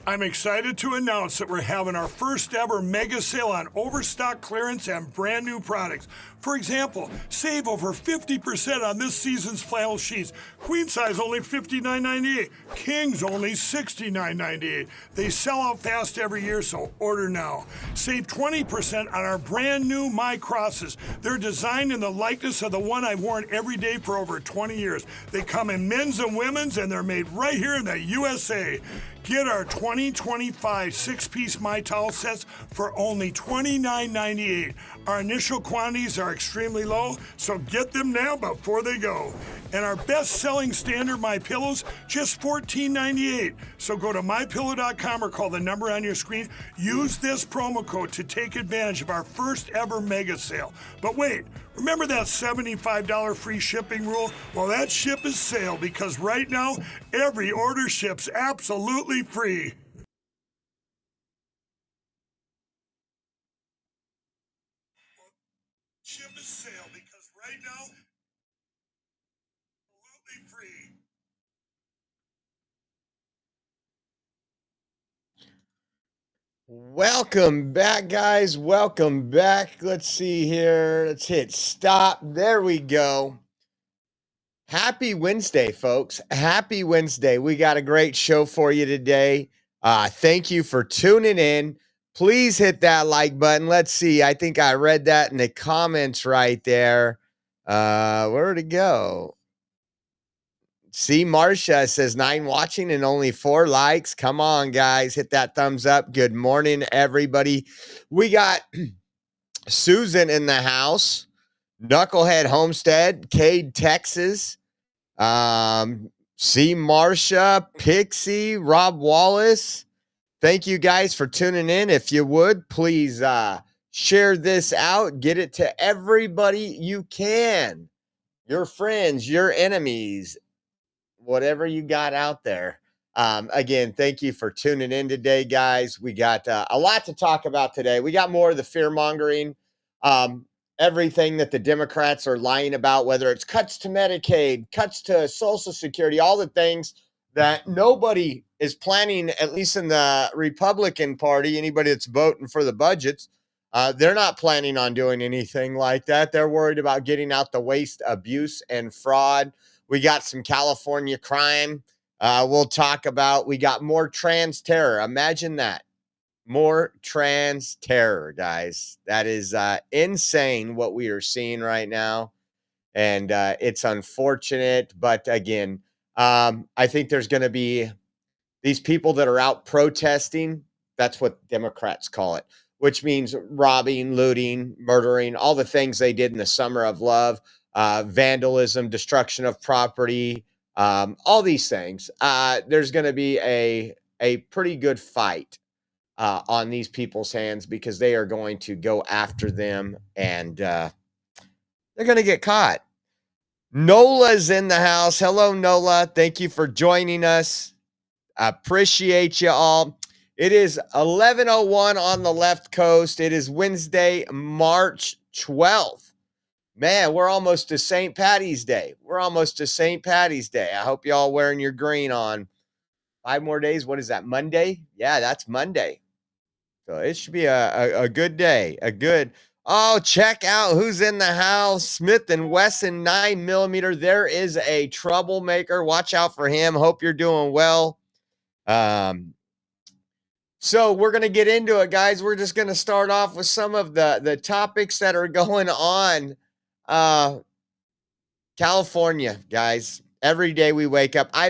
I'm excited to announce that we're having our first ever mega sale on overstock clearance and brand new products. For example, save over 50% on this season's flannel sheets. Queen size only $59.98. Kings only $69.98. They sell out fast every year, so order now. Save 20% on our brand new My Crosses. They're designed in the likeness of the one I've worn every day for over 20 years. They come in men's and women's, and they're made right here in the USA. Get our 2025 six-piece My Towel sets for only $29.98. Our initial quantities are extremely low, so get them now before they go. And our best-selling standard My Pillows, just $14.98. So go to mypillow.com or call the number on your screen. Use this promo code to take advantage of our first ever mega sale. But wait, remember that $75 free shipping rule? Well, that ship is sailed because right now, every order ships absolutely free. Ship is sailed because right now, absolutely free. Welcome back, guys. Welcome back. Let's see here. Let's hit stop. There we go. Happy Wednesday, folks. Happy Wednesday. We got a great show for you today. Thank you for tuning in. Please hit that like button. Let's see. I think I read that in the comments right there. Where'd it go? See, Marcia says 9 watching and only 4 likes. Come on, guys. Hit that thumbs up. Good morning, everybody. We got Susan in the house. Knucklehead Homestead, Cade, Texas. See, Marcia, Pixie, Rob Wallace. Thank you guys for tuning in. If you would, please share this out. Get it to everybody you can. Your friends, your enemies, whatever you got out there. Again, thank you for tuning in today, guys. We got a lot to talk about today. We got more of the fear mongering, everything that the Democrats are lying about, whether it's cuts to Medicaid, cuts to Social Security, all the things that nobody is planning, at least in the Republican Party, anybody that's voting for the budgets, they're not planning on doing anything like that. They're worried about getting out the waste, abuse, and fraud. We got some California crime we'll talk about. We got more trans terror. Imagine that. More trans terror, guys. That is insane what we are seeing right now. And it's unfortunate. But again, I think there's going to be these people that are out protesting. That's what Democrats call it, which means robbing, looting, murdering, all the things they did in the summer of love. Vandalism, destruction of property, all these things. There's going to be a pretty good fight on these people's hands because they are going to go after them and they're going to get caught. Nola's in the house. Hello, Nola. Thank you for joining us. Appreciate you all. It is 11:01 on the left coast. It is Wednesday, March 12th. Man, we're almost to St. Patty's Day. I hope y'all wearing your green on. 5 more days. What is that, Monday? Yeah, that's Monday. So it should be a good day. Check out who's in the house. Smith & Wesson 9mm. There is a troublemaker. Watch out for him. Hope you're doing well. So we're going to get into it, guys. We're just going to start off with some of the topics that are going on. California, guys. Every day we wake up, I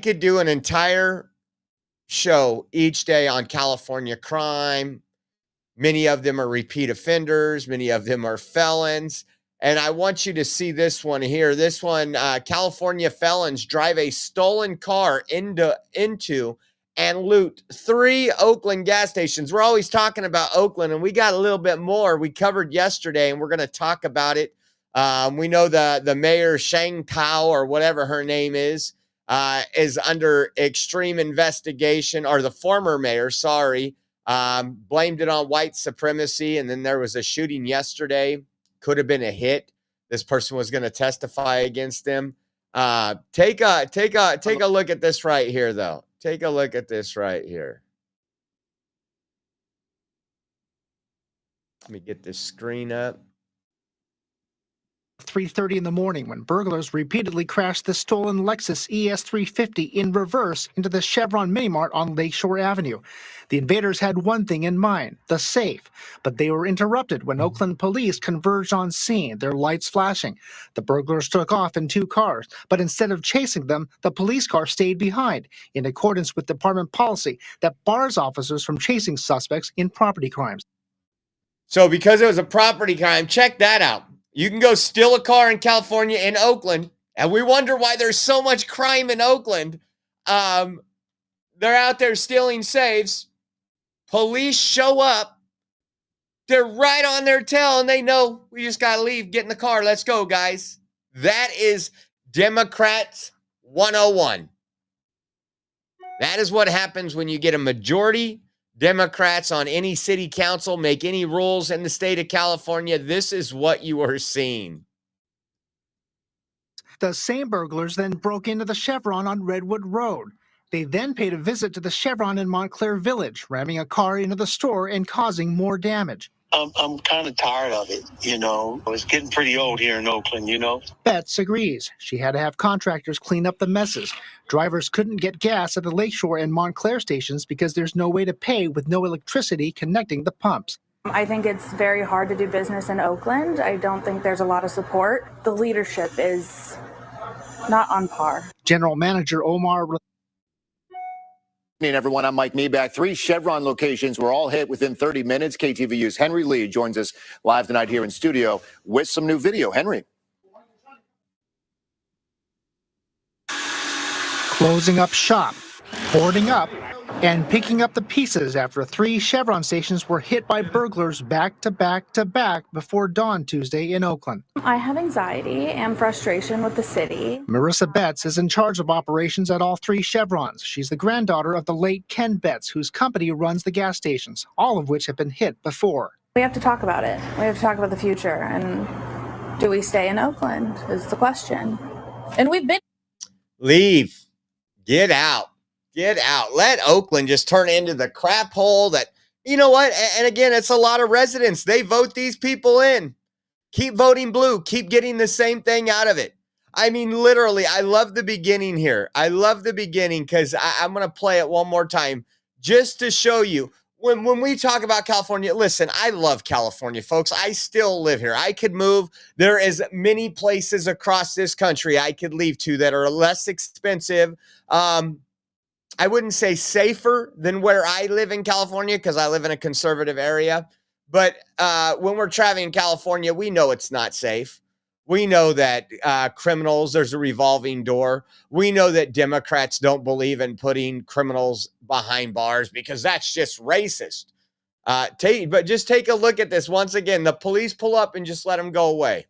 could do an entire show each day on California crime. Many of them are repeat offenders. Many of them are felons. And I want you to see this one here. This one, California felons drive a stolen car into and loot 3 Oakland gas stations. We're always talking about Oakland, and we got a little bit more we covered yesterday, and we're going to talk about it. We know the mayor, Shang Pao, or whatever her name is under extreme investigation, or the former mayor, blamed it on white supremacy. And then there was a shooting yesterday. Could have been a hit. This person was going to testify against them. Take a look at this right here, though. Take a look at this right here. Let me get this screen up. 3:30 in the morning when burglars repeatedly crashed the stolen Lexus ES350 in reverse into the Chevron Minimart on Lakeshore Avenue. The invaders had one thing in mind, the safe, but they were interrupted when Oakland police converged on scene, their lights flashing. The burglars took off in 2 cars, but instead of chasing them, the police car stayed behind, in accordance with department policy that bars officers from chasing suspects in property crimes. So because it was a property crime, check that out. You can go steal a car in California, in Oakland, and we wonder why there's so much crime in Oakland. They're out there stealing safes. Police show up. They're right on their tail, and they know we just got to leave. Get in the car. Let's go, guys. That is Democrats 101. That is what happens when you get a majority Democrats on any city council, make any rules in the state of California. This is what you are seeing. The same burglars then broke into the Chevron on Redwood Road. They then paid a visit to the Chevron in Montclair Village, ramming a car into the store and causing more damage. I'm kind of tired of it, you know. It's getting pretty old here in Oakland, you know. Betts agrees. She had to have contractors clean up the messes. Drivers couldn't get gas at the Lakeshore and Montclair stations because there's no way to pay with no electricity connecting the pumps. I think it's very hard to do business in Oakland. I don't think there's a lot of support. The leadership is not on par. General Manager Omar. Good evening, everyone. I'm Mike Meeback. 3 Chevron locations were all hit within 30 minutes. KTVU's Henry Lee joins us live tonight here in studio with some new video. Henry. Closing up shop, boarding up, and picking up the pieces after 3 Chevron stations were hit by burglars back to back to back before dawn Tuesday in Oakland. I have anxiety and frustration with the city. Marissa Betts is in charge of operations at all 3 Chevrons. She's the granddaughter of the late Ken Betts, whose company runs the gas stations, all of which have been hit before. We have to talk about it. We have to talk about the future. And do we stay in Oakland is the question. And we've been. Leave. Get out. Get out. Let Oakland just turn into the crap hole that, you know what? And again, it's a lot of residents. They vote these people in. Keep voting blue. Keep getting the same thing out of it. I mean, literally, I love the beginning here. I love the beginning because I'm going to play it one more time just to show you. When we talk about California, listen, I love California, folks. I still live here. I could move. There is many places across this country I could leave to that are less expensive. I wouldn't say safer than where I live in California because I live in a conservative area. But when we're traveling in California, we know it's not safe. We know that criminals, there's a revolving door. We know that Democrats don't believe in putting criminals behind bars because that's just racist. But just take a look at this. Once again, the police pull up and just let them go away.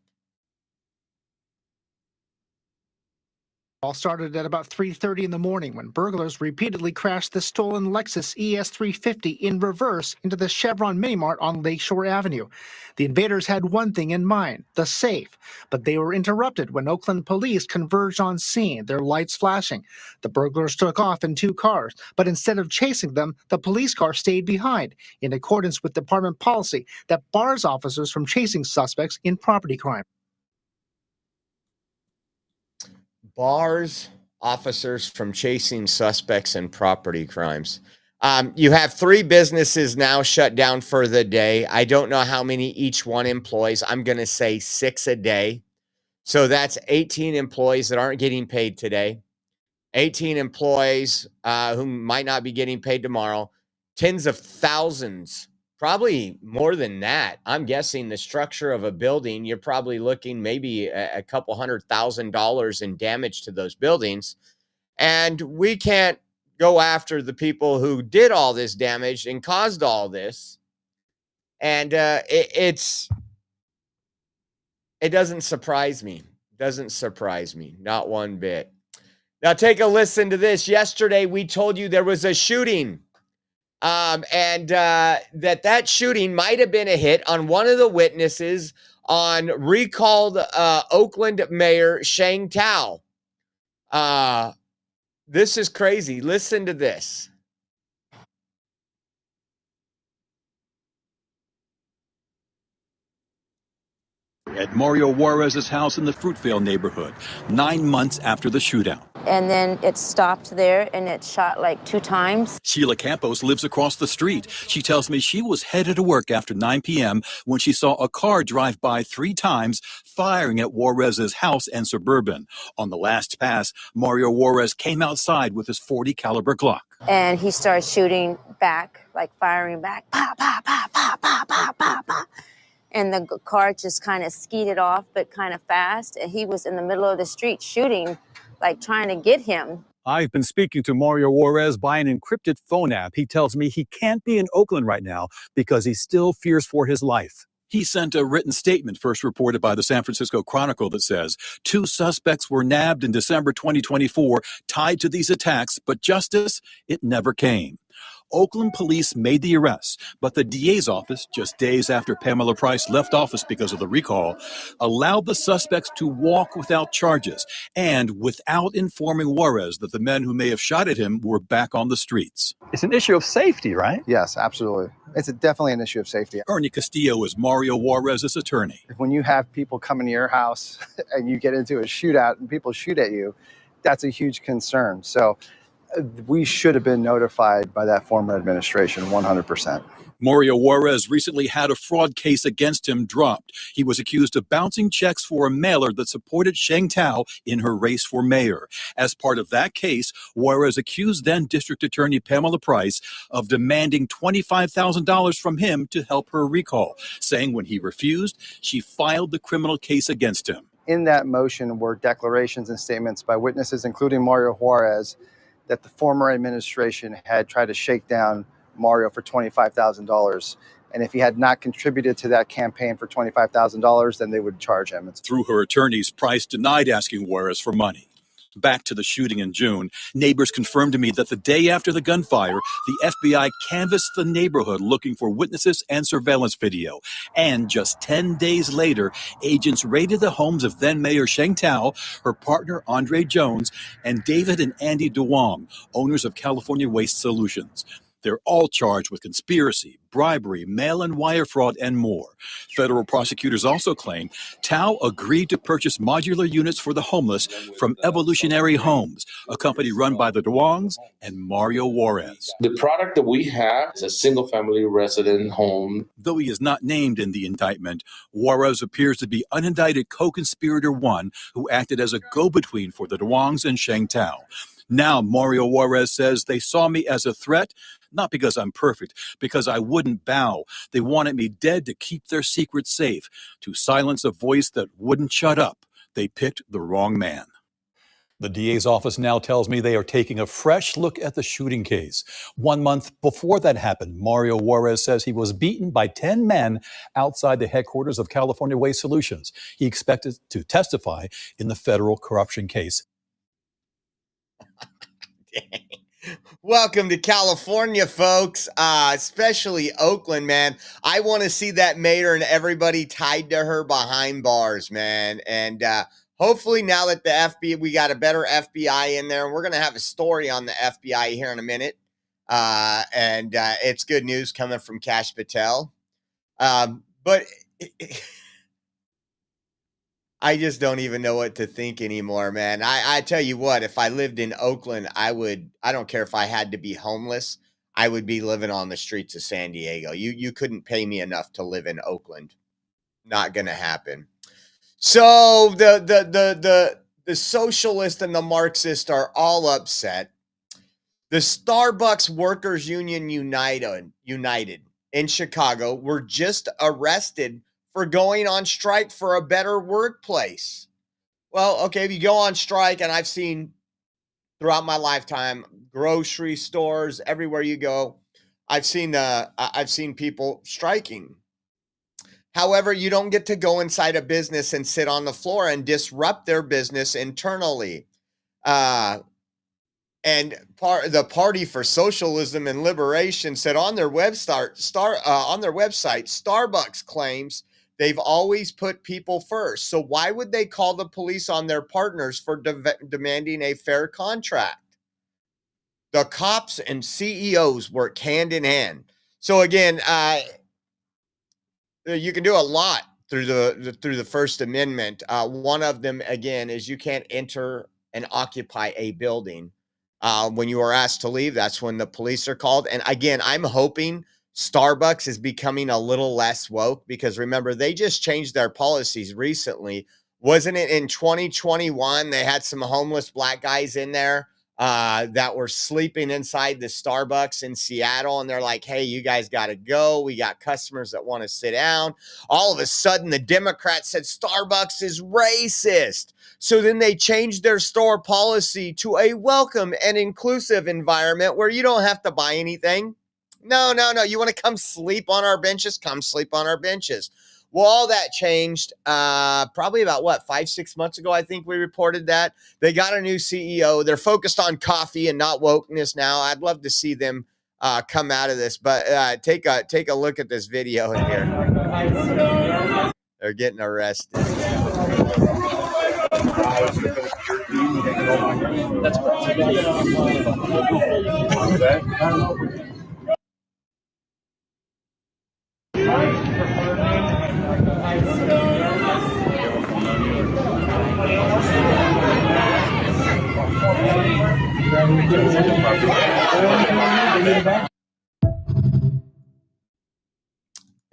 All started at about 3:30 in the morning when burglars repeatedly crashed the stolen Lexus ES350 in reverse into the Chevron Minimart on Lakeshore Avenue. The invaders had one thing in mind, the safe, but they were interrupted when Oakland police converged on scene, their lights flashing. The burglars took off in 2 cars, but instead of chasing them, the police car stayed behind, in accordance with department policy that bars officers from chasing suspects in property crime. Bars officers from chasing suspects in property crimes. You have 3 businesses now shut down for the day. I don't know how many each one employs. I'm going to say 6 a day. So that's 18 employees that aren't getting paid today. 18 employees who might not be getting paid tomorrow. Tens of thousands, probably more than that. I'm guessing the structure of a building, you're probably looking maybe a couple $100,000 in damage to those buildings. And we can't go after the people who did all this damage and caused all this. And it doesn't surprise me. Doesn't surprise me. Not one bit. Now take a listen to this. Yesterday, we told you there was a shooting. And that shooting might have been a hit on one of the witnesses on recalled Oakland Mayor Sheng Tao. This is crazy. Listen to this. At Mario Juarez's house in the Fruitvale neighborhood, 9 months after the shootout. And then it stopped there and it shot like 2 times. Sheila Campos lives across the street. She tells me she was headed to work after 9 p.m. when she saw a car drive by 3 times, firing at Juarez's house and Suburban. On the last pass, Mario Juarez came outside with his .40 caliber Glock. And he started shooting back, like firing back, pop, pop, pop, pop, pop, pop, pop, pop. And the car just kind of skeeted off, but kind of fast. And he was in the middle of the street shooting, like trying to get him. I've been speaking to Mario Juarez by an encrypted phone app. He tells me he can't be in Oakland right now because he still fears for his life. He sent a written statement first reported by the San Francisco Chronicle that says 2 suspects were nabbed in December 2024 tied to these attacks, but justice, it never came. Oakland police made the arrests, but the DA's office, just days after Pamela Price left office because of the recall, allowed the suspects to walk without charges and without informing Juarez that the men who may have shot at him were back on the streets. It's an issue of safety, right? Yes, absolutely. It's definitely an issue of safety. Ernie Castillo is Mario Juarez's attorney. When you have people come into your house and you get into a shootout and people shoot at you, that's a huge concern. So we should have been notified by that former administration 100%. Mario Juarez recently had a fraud case against him dropped. He was accused of bouncing checks for a mailer that supported Sheng Tao in her race for mayor. As part of that case, Juarez accused then District Attorney Pamela Price of demanding $25,000 from him to help her recall, saying when he refused, she filed the criminal case against him. In that motion were declarations and statements by witnesses, including Mario Juarez, that the former administration had tried to shake down Mario for $25,000. And if he had not contributed to that campaign for $25,000, then they would charge him. Through her attorneys, Price denied asking Juarez for money. Back to the shooting in June, neighbors confirmed to me that the day after the gunfire, the FBI canvassed the neighborhood looking for witnesses and surveillance video. And just 10 days later, agents raided the homes of then Mayor Sheng Tao, her partner Andre Jones, and David and Andy DeWong, owners of California Waste Solutions. They're all charged with conspiracy, bribery, mail-in wire fraud, and more. Federal prosecutors also claim Tao agreed to purchase modular units for the homeless from Evolutionary Homes, a company run by the DeWongs and Mario Juarez. The product that we have is a single-family resident home. Though he is not named in the indictment, Juarez appears to be unindicted co-conspirator one who acted as a go-between for the DeWongs and Sheng Tao. Now, Mario Juarez says they saw me as a threat, not because I'm perfect, because I wouldn't bow. They wanted me dead to keep their secret safe, to silence a voice that wouldn't shut up. They picked the wrong man. The DA's office now tells me they are taking a fresh look at the shooting case. 1 month before that happened, Mario Juarez says he was beaten by 10 men outside the headquarters of California Waste Solutions. He expected to testify in the federal corruption case. Welcome to California, folks, especially Oakland, man. I want to see that mayor and everybody tied to her behind bars, man. And hopefully now that the FBI, we got a better FBI in there, and we're going to have a story on the FBI here in a minute. And it's good news coming from Kash Patel. But I just don't even know what to think anymore, man. I tell you what, if I lived in Oakland, I don't care if I had to be homeless, I would be living on the streets of San Diego. You couldn't pay me enough to live in Oakland. Not gonna happen. So the socialist and the Marxist are all upset. The Starbucks Workers Union United in Chicago were just arrested for going on strike for a better workplace. Well, okay, if you go on strike, and I've seen throughout my lifetime, grocery stores, everywhere you go, I've seen people striking. However, you don't get to go inside a business and sit on the floor and disrupt their business internally. And the Party for Socialism and Liberation said on their website, Starbucks claims they've always put people first. So why would they call the police on their partners for demanding a fair contract? The cops and CEOs work hand in hand. So again, you can do a lot through the First Amendment. One of them, again, is you can't enter and occupy a building. When you are asked to leave, that's when the police are called. And again, I'm hoping Starbucks is becoming a little less woke, because remember, they just changed their policies recently. Wasn't it in 2021? They had some homeless black guys in there that were sleeping inside the Starbucks in Seattle. And they're like, hey, you guys got to go. We got customers that want to sit down. All of a sudden, the Democrats said Starbucks is racist. So then they changed their store policy to a welcome and inclusive environment where you don't have to buy anything. No. You want to come sleep on our benches? Come sleep on our benches. Well, all that changed probably about 5-6 months ago. I think we reported that. They got a new CEO. They're focused on coffee and not wokeness now. I'd love to see them come out of this, but take a look at this video in here. They're getting arrested.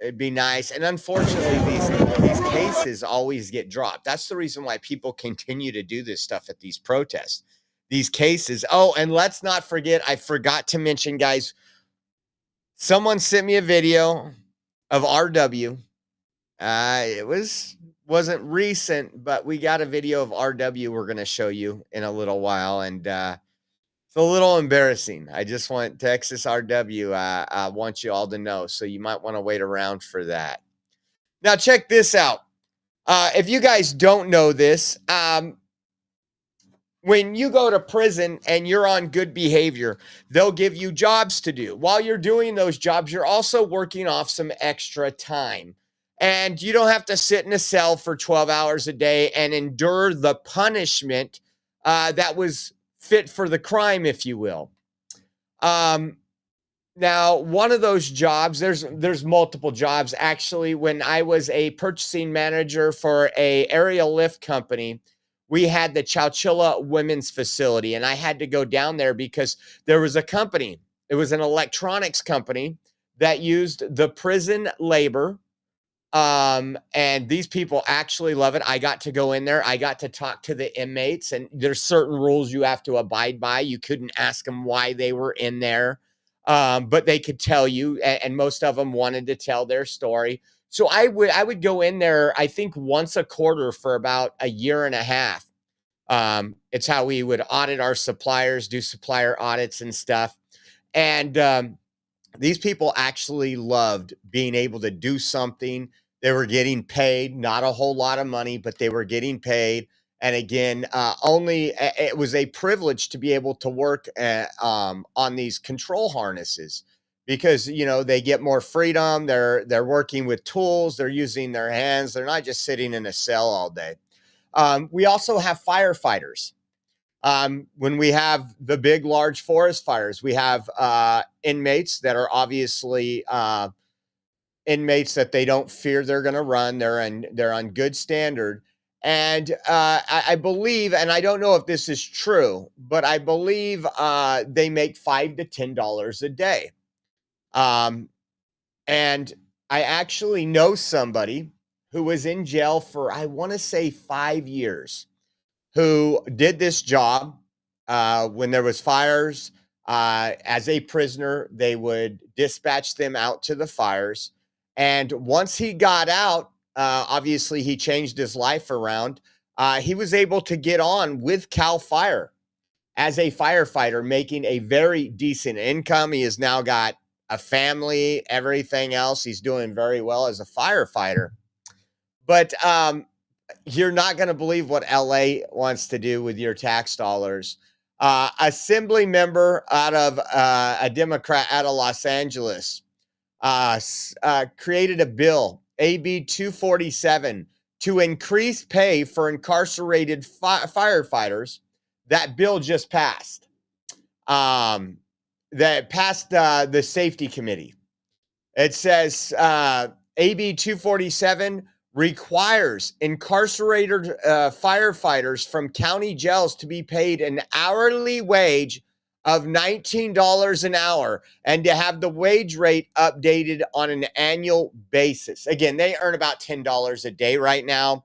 It'd be nice. And unfortunately, these cases always get dropped. That's the reason why people continue to do this stuff at these protests. These cases. Oh, and let's not forget, I forgot to mention, guys, someone sent me a video of RW. It wasn't recent, but we got a video of RW we're going to show you in a little while. And it's a little embarrassing. I just want Texas RW. I want you all to know. So you might want to wait around for that. Now, check this out. If you guys don't know this, when you go to prison and you're on good behavior, they'll give you jobs to do. While you're doing those jobs, you're also working off some extra time. And you don't have to sit in a cell for 12 hours a day and endure the punishment that was fit for the crime, if you will. Now, one of those jobs, there's multiple jobs. Actually, when I was a purchasing manager for a aerial lift company, we had the Chowchilla Women's Facility, and I had to go down there because there was a company. It was an electronics company that used the prison labor. And these people actually love it. I got to go in there. I got to talk to the inmates, and there's certain rules you have to abide by. You couldn't ask them why they were in there. But they could tell you, and most of them wanted to tell their story. So I would go in there, I think once a quarter for about a year and a half. It's how we would audit our suppliers, do supplier audits and stuff. And, these people actually loved being able to do something. They were getting paid, not a whole lot of money, but they were getting paid. And again, it was a privilege to be able to work on these control harnesses because, they get more freedom. They're working with tools. They're using their hands. They're not just sitting in a cell all day. We also have firefighters. When we have the big, large forest fires, we have inmates that are obviously inmates that they don't fear they're going to run. They're on good standard. And I believe, and I don't know if this is true, but I believe they make $5 to $10 a day. And I actually know somebody who was in jail for, I want to say 5 years, who did this job when there was fires. As a prisoner, they would dispatch them out to the fires. And once he got out, obviously he changed his life around. He was able to get on with CAL FIRE as a firefighter, making a very decent income. He has now got a family, everything else. He's doing very well as a firefighter. But you're not going to believe what LA wants to do with your tax dollars. Assembly member out of a Democrat out of Los Angeles created a bill, AB 247, to increase pay for incarcerated firefighters. That bill just passed. that passed the safety committee. It says AB 247 requires incarcerated firefighters from county jails to be paid an hourly wage of $19 an hour and to have the wage rate updated on an annual basis. Again, they earn about $10 a day right now,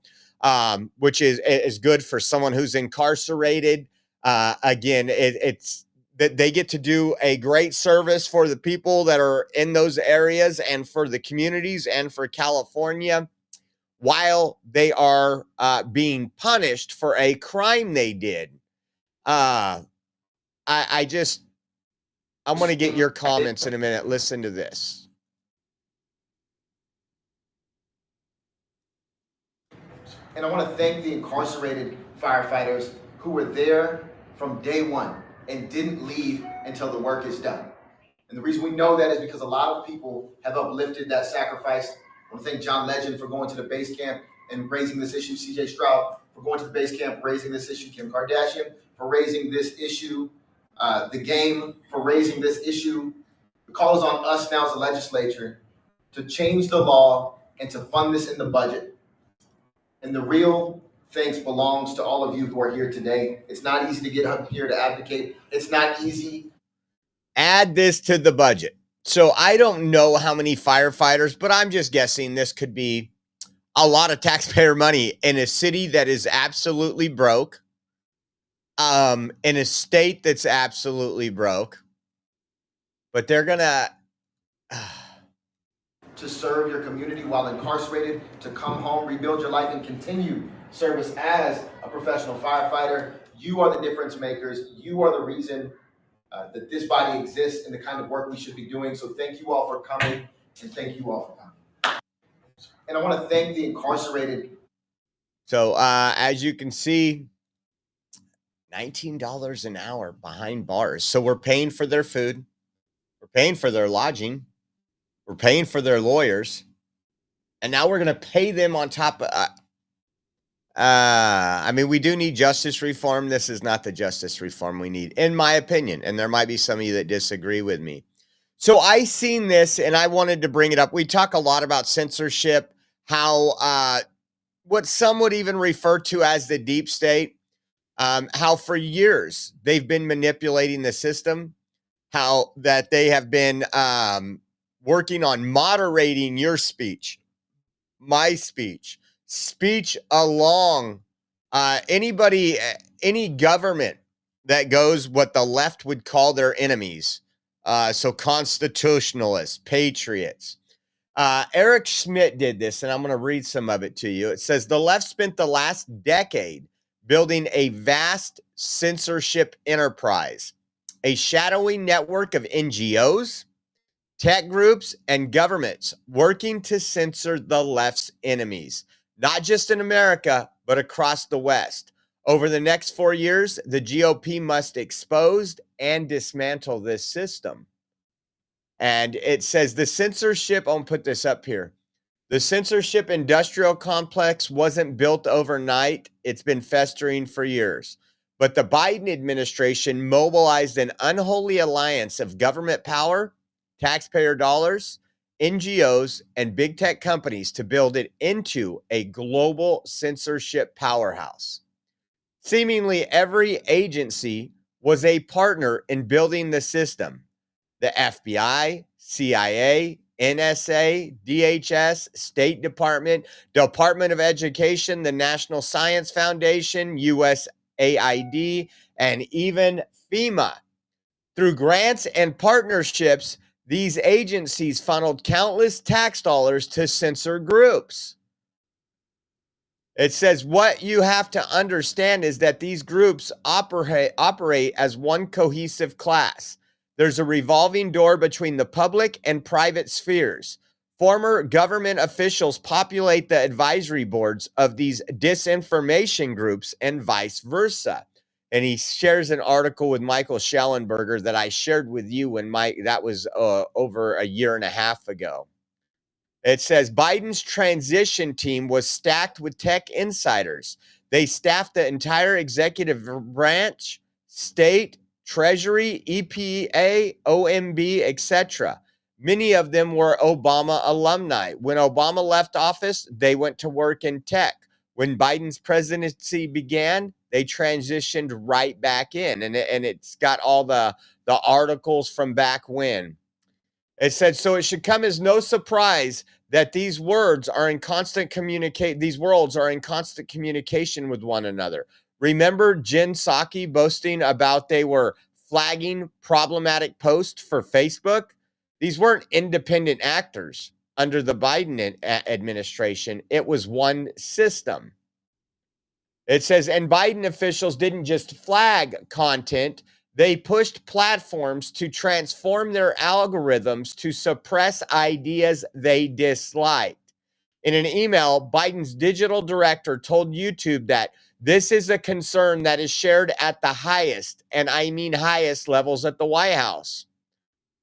which is good for someone who's incarcerated. Again, it's that they get to do a great service for the people that are in those areas and for the communities and for California while they are being punished for a crime they did. I want to get your comments in a minute. Listen to this. And I want to thank the incarcerated firefighters who were there from day one and didn't leave until the work is done. And the reason we know that is because a lot of people have uplifted that sacrifice. I want to thank John Legend for going to the base camp and raising this issue, CJ Stroud for going to the base camp, raising this issue, Kim Kardashian for raising this issue, the game for raising this issue. The call is on us now as a legislature to change the law and to fund this in the budget. And the real thanks belongs to all of you who are here today. It's not easy to get up here to advocate. It's not easy. Add this to the budget. So I don't know how many firefighters, but I'm just guessing this could be a lot of taxpayer money in a city that is absolutely broke, in a state that's absolutely broke, but they're gonna to serve your community while incarcerated, to come home, rebuild your life, and continue service as a professional firefighter. You are the difference makers. You are the reason that this body exists and the kind of work we should be doing. So thank you all for coming, and thank you all for coming. And I want to thank the incarcerated. So as you can see, $19 an hour behind bars. So we're paying for their food. We're paying for their lodging. We're paying for their lawyers. And now we're going to pay them on top of... I mean, we do need justice reform. This is not the justice reform we need, in my opinion. And there might be some of you that disagree with me. So I seen this and I wanted to bring it up. We talk a lot about censorship, how what some would even refer to as the deep state, how for years they've been manipulating the system, how that they have been working on moderating your speech, my speech, speech along anybody, any government that goes what the left would call their enemies. So constitutionalists, patriots. Eric Schmidt did this, and I'm going to read some of it to you. It says, the left spent the last decade building a vast censorship enterprise, a shadowy network of NGOs, tech groups, and governments working to censor the left's enemies, not just in America, but across the West. Over the next 4 years, the GOP must expose and dismantle this system. And it says the censorship, I'll put this up here. The censorship industrial complex wasn't built overnight. It's been festering for years. But the Biden administration mobilized an unholy alliance of government power, taxpayer dollars, NGOs, and big tech companies to build it into a global censorship powerhouse. Seemingly every agency was a partner in building the system. The FBI, CIA, NSA, DHS, State Department, Department of Education, the National Science Foundation, USAID, and even FEMA. Through grants and partnerships, these agencies funneled countless tax dollars to censor groups. It says what you have to understand is that these groups operate as one cohesive class. There's a revolving door between the public and private spheres. Former government officials populate the advisory boards of these disinformation groups and vice versa. And he shares an article with Michael Schellenberger that I shared with you when that was over a year and a half ago. It says Biden's transition team was stacked with tech insiders. They staffed the entire executive branch, state, Treasury, EPA, OMB, etc. Many of them were Obama alumni. When Obama left office, they went to work in tech. When Biden's presidency began, they transitioned right back in. And it's got all the articles from back when. It said, so it should come as no surprise that these worlds are in constant communication with one another. Remember Jen Psaki boasting about they were flagging problematic posts for Facebook? These weren't independent actors under the Biden administration. It was one system. It says, and Biden officials didn't just flag content, they pushed platforms to transform their algorithms to suppress ideas they disliked. In an email, Biden's digital director told YouTube that this is a concern that is shared at the highest, and I mean highest levels at the White House.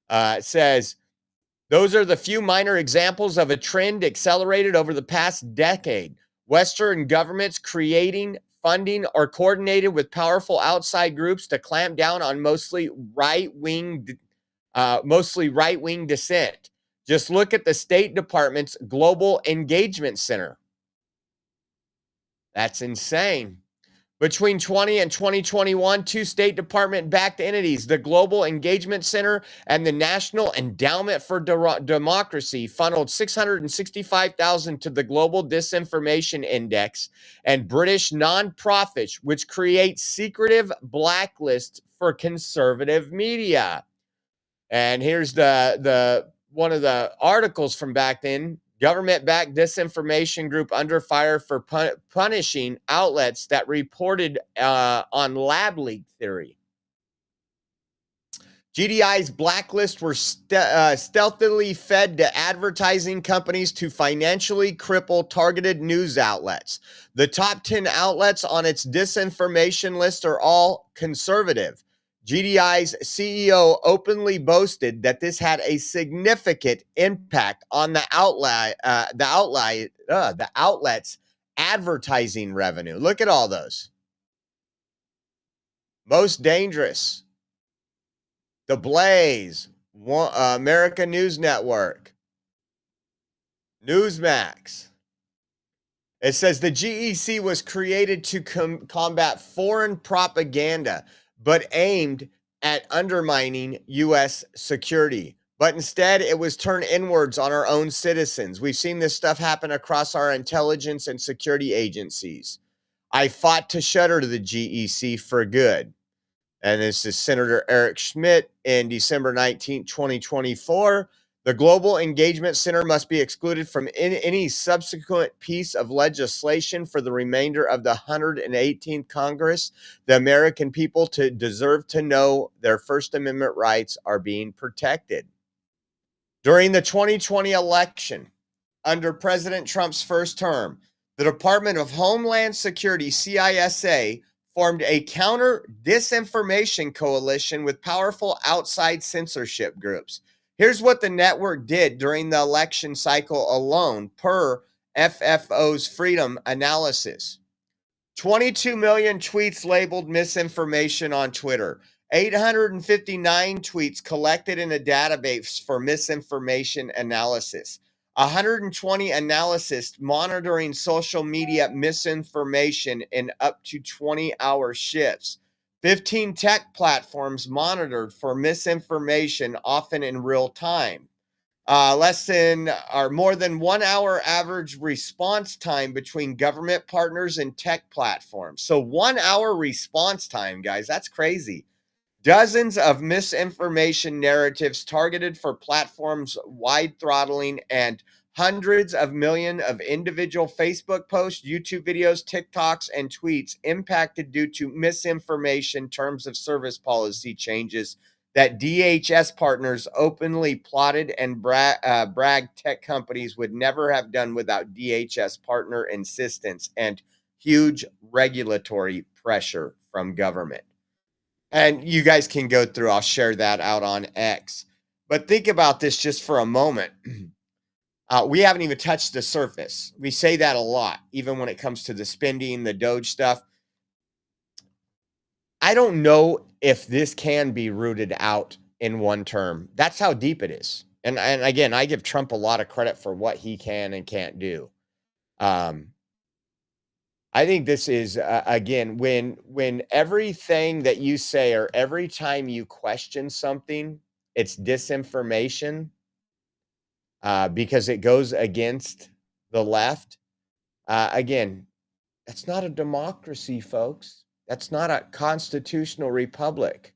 It says, those are the few minor examples of a trend accelerated over the past decade. Western governments creating, funding, or coordinated with powerful outside groups to clamp down on mostly right-wing dissent. Just look at the State Department's Global Engagement Center. That's insane. Between 2020 and 2021, two State Department-backed entities, the Global Engagement Center and the National Endowment for Democracy, funneled $665,000 to the Global Disinformation Index and British nonprofits, which create secretive blacklists for conservative media. And here's the one of the articles from back then. Government-backed disinformation group under fire for punishing outlets that reported on lab leak theory. GDI's blacklist were stealthily fed to advertising companies to financially cripple targeted news outlets. The top 10 outlets on its disinformation list are all conservative. GDI's CEO openly boasted that this had a significant impact on the outlet's advertising revenue. Look at all those. Most Dangerous, The Blaze, American News Network, Newsmax. It says the GEC was created to combat foreign propaganda, but aimed at undermining U.S. security. But instead, it was turned inwards on our own citizens. We've seen this stuff happen across our intelligence and security agencies. I fought to shutter the GEC for good. And this is Senator Eric Schmidt in December 19, 2024. The Global Engagement Center must be excluded from any subsequent piece of legislation for the remainder of the 118th Congress. The American people deserve to know their First Amendment rights are being protected. During the 2020 election, under President Trump's first term, the Department of Homeland Security, CISA, formed a counter-disinformation coalition with powerful outside censorship groups. Here's what the network did during the election cycle alone, per FFO's Freedom Analysis. 22 million tweets labeled misinformation on Twitter. 859 tweets collected in a database for misinformation analysis. 120 analysts monitoring social media misinformation in up to 20-hour shifts. 15 tech platforms monitored for misinformation, often in real time. More than 1 hour average response time between government partners and tech platforms. So 1 hour response time, guys, that's crazy. Dozens of misinformation narratives targeted for platforms wide throttling, and hundreds of millions of individual Facebook posts, YouTube videos, TikToks, and tweets impacted due to misinformation terms of service policy changes that DHS partners openly plotted and bragged tech companies would never have done without DHS partner insistence and huge regulatory pressure from government. And you guys can go through, I'll share that out on X. But think about this just for a moment. We haven't even touched the surface. We say that a lot, even when it comes to the spending, the Doge stuff. I don't know if this can be rooted out in one term. That's how deep it is. And again, I give Trump a lot of credit for what he can and can't do. I think this is again, when everything that you say or every time you question something, it's disinformation because it goes against the left. Again, that's not a democracy, folks. That's not a constitutional republic.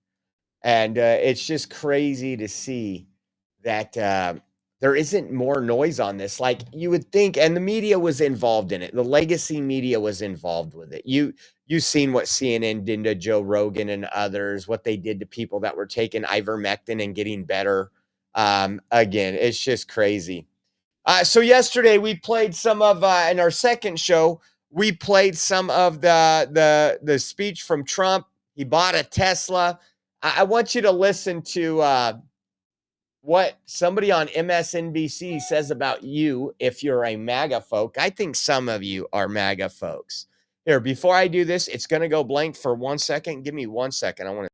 And it's just crazy to see that there isn't more noise on this. Like you would think, and the media was involved in it. The legacy media was involved with it. You've seen what CNN did to Joe Rogan and others, what they did to people that were taking ivermectin and getting better. Again, it's just crazy. So yesterday we played some of in our second show, we played some of the speech from Trump. He bought a Tesla. I want you to listen to what somebody on MSNBC says about you if you're a MAGA folk. I think some of you are MAGA folks. Here, before I do this, it's going to go blank for 1 second. Give me 1 second. I want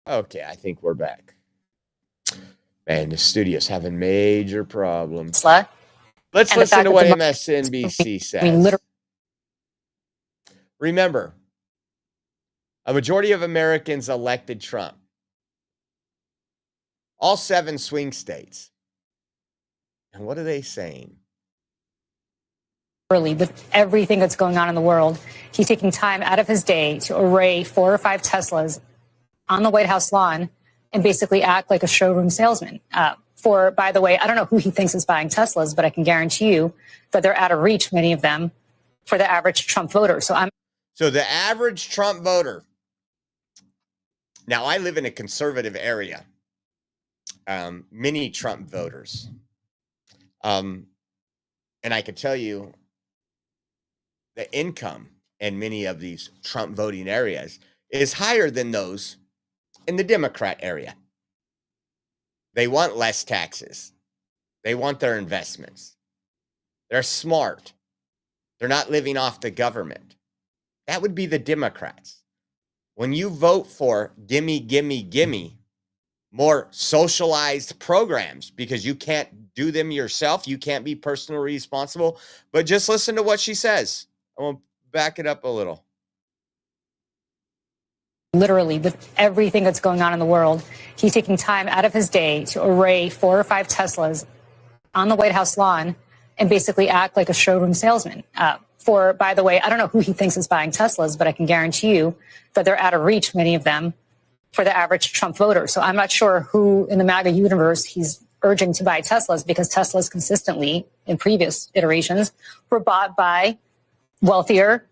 to. Okay, I think we're back. Man, the studio's having major problems. Let's listen to what MSNBC says. Remember, a majority of Americans elected Trump. All 7 swing states. And what are they saying? With everything that's going on in the world, he's taking time out of his day to array 4 or 5 Teslas on the White House lawn and basically act like a showroom salesman. By the way, I don't know who he thinks is buying Teslas, but I can guarantee you that they're out of reach, many of them, for the average Trump voter. So the average Trump voter. Now, I live in a conservative area. Many Trump voters. And I can tell you the income in many of these Trump voting areas is higher than those in the Democrat area. They want less taxes. They want their investments. They're smart. They're not living off the government. That would be the Democrats. When you vote for gimme, gimme, gimme, more socialized programs because you can't do them yourself, you can't be personally responsible, but just listen to what she says. I want to back it up a little. Literally, with everything that's going on in the world, he's taking time out of his day to array 4 or 5 Teslas on the White House lawn and basically act like a showroom salesman. By the way, I don't know who he thinks is buying Teslas, but I can guarantee you that they're out of reach, many of them, for the average Trump voter. So I'm not sure who in the MAGA universe he's urging to buy Teslas, because Teslas consistently, in previous iterations, were bought by wealthier,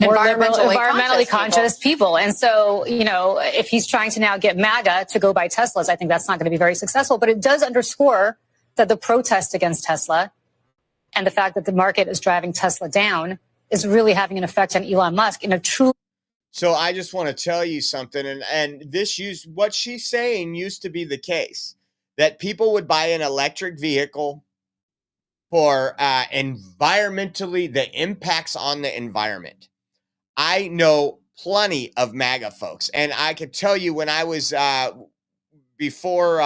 more environmentally conscious people. And so, if he's trying to now get MAGA to go buy Teslas, I think that's not going to be very successful. But it does underscore that the protest against Tesla and the fact that the market is driving Tesla down is really having an effect on Elon Musk in a true. So I just want to tell you something, and what she's saying used to be the case, that people would buy an electric vehicle for environmentally, the impacts on the environment. I know plenty of MAGA folks, and I could tell you when I was before,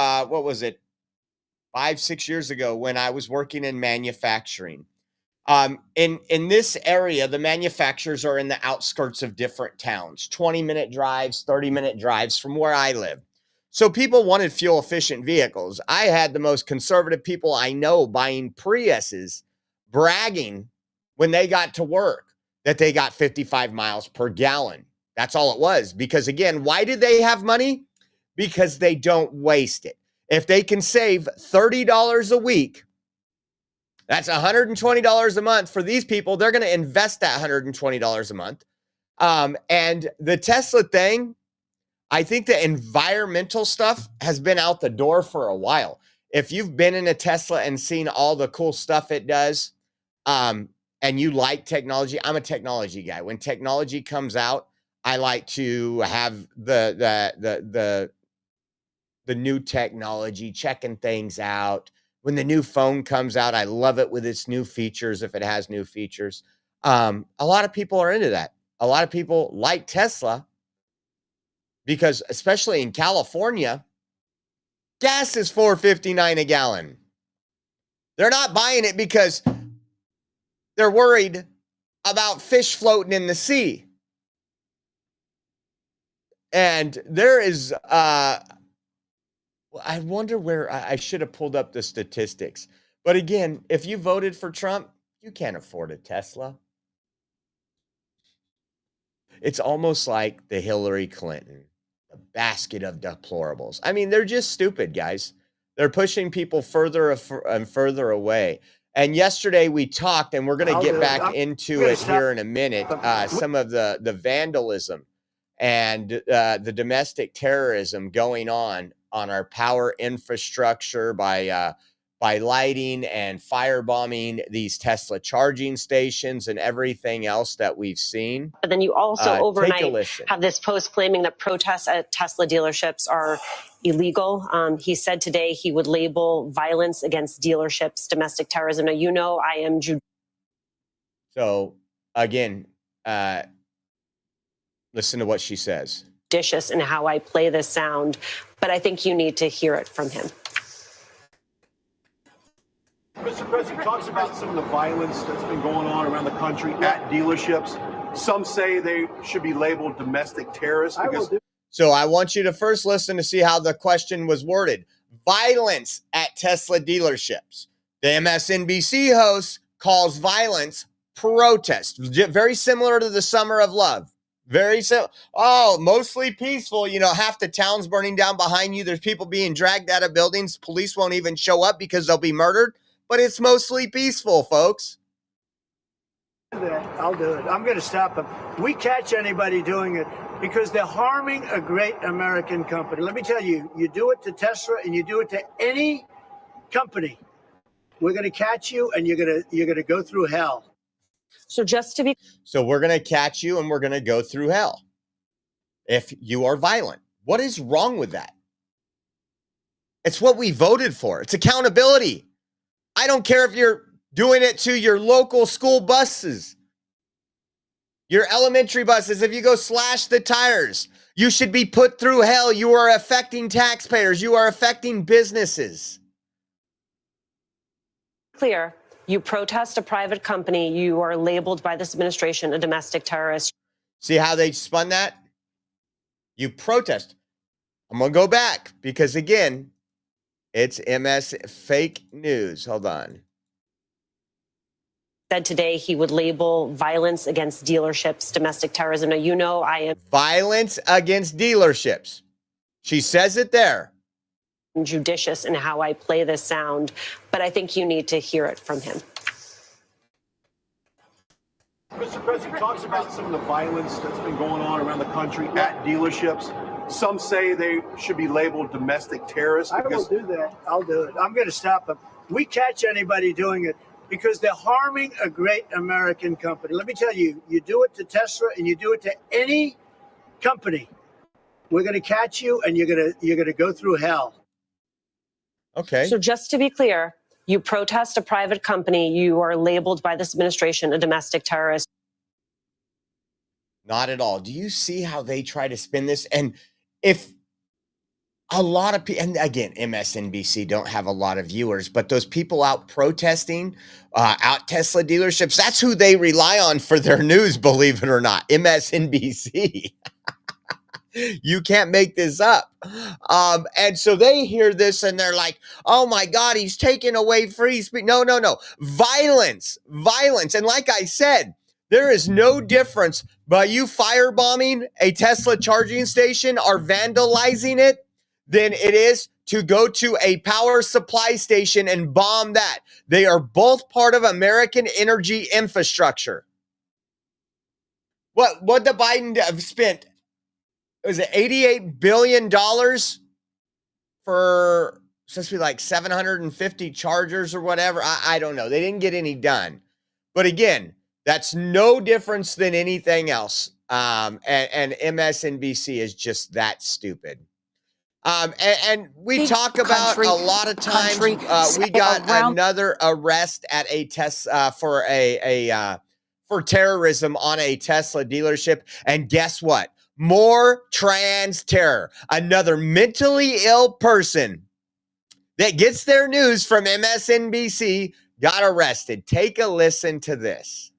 5-6 years ago, when I was working in manufacturing. In this area, the manufacturers are in the outskirts of different towns, 20-minute drives, 30-minute drives from where I live. So people wanted fuel-efficient vehicles. I had the most conservative people I know buying Priuses, bragging when they got to work that they got 55 miles per gallon. That's all it was. Because again, why did they have money? Because they don't waste it. If they can save $30 a week, that's $120 a month for these people. They're going to invest that $120 a month. And the Tesla thing, I think the environmental stuff has been out the door for a while. If you've been in a Tesla and seen all the cool stuff it does, and you like technology, I'm a technology guy. When technology comes out, I like to have the the new technology, checking things out. When the new phone comes out, I love it with its new features, if it has new features. A lot of people are into that. A lot of people like Tesla because, especially in California, gas is $4.59 a gallon. They're not buying it because they're worried about fish floating in the sea. And there is, I wonder where I should have pulled up the statistics. But again, if you voted for Trump, you can't afford a Tesla. It's almost like the Hillary Clinton, the basket of deplorables. I mean, they're just stupid, guys. They're pushing people further and further away. And yesterday we talked, and we're going to get back into it here in a minute, some of the vandalism and the domestic terrorism going on our power infrastructure by lighting and firebombing these Tesla charging stations and everything else that we've seen. But then you also overnight take a listen. have this post claiming that protests at Tesla dealerships are illegal. He said today he would label violence against dealerships domestic terrorism. Now, you know, I am So again, listen to what she says. judicious in how I play this sound, but I think you need to hear it from him. Mr. President talks about some of the violence that's been going on around the country at dealerships. Some say they should be labeled domestic terrorists. So I want you to first listen to see how the question was worded. Violence at Tesla dealerships. The MSNBC host calls violence protest. Very similar to the Summer of Love. Very simple. Oh, mostly peaceful. You know, half the town's burning down behind you. There's people being dragged out of buildings. Police won't even show up because they'll be murdered. But it's mostly peaceful, folks. I'll do it. I'm going to stop them. We catch anybody doing it because they're harming a great American company. Let me tell you, you do it to Tesla and you do it to any company, we're going to catch you and you're going to go through hell. So we're going to catch you and we're going to go through hell if you are violent. What is wrong with that? It's what we voted for. It's accountability. I don't care if you're doing it to your local school buses, your elementary buses. If you go slash the tires, you should be put through hell. You are affecting taxpayers. You are affecting businesses. Clear. You protest a private company, you are labeled by this administration a domestic terrorist. See how they spun that? You protest. I'm going to go back because, again, it's MS fake news. Hold on. Said today he would label violence against dealerships domestic terrorism. Now, you know, I am violence against dealerships. She says it there. Judicious in how I play this sound, but I think you need to hear it from him. Mr. President talks about some of the violence that's been going on around the country at dealerships. Some say they should be labeled domestic terrorists. I will do that. I'll do it. I'm going to stop them. We catch anybody doing it because they're harming a great American company. Let me tell you, you do it to Tesla and you do it to any company, we're going to catch you and you're going to go through hell. Okay. So just to be clear, you protest a private company, you are labeled by this administration a domestic terrorist. Not at all. Do you see how they try to spin this? And if a lot of people, and again, MSNBC don't have a lot of viewers, but those people out protesting, out Tesla dealerships, that's who they rely on for their news, believe it or not, MSNBC. You can't make this up. And so they hear this and they're like, oh my God, he's taking away free speech. No. Violence. And like I said, there is no difference by you firebombing a Tesla charging station or vandalizing it than it is to go to a power supply station and bomb that. They are both part of American energy infrastructure. What the Biden spent? Was it $88 billion for supposed to be like 750 chargers or whatever? I don't know. They didn't get any done. But again, that's no difference than anything else. And MSNBC is just that stupid. And we talk about a lot of times. We got another arrest at a Tesla for for terrorism on a Tesla dealership, and guess what? More trans terror. Another mentally ill person that gets their news from MSNBC got arrested. Take a listen to this.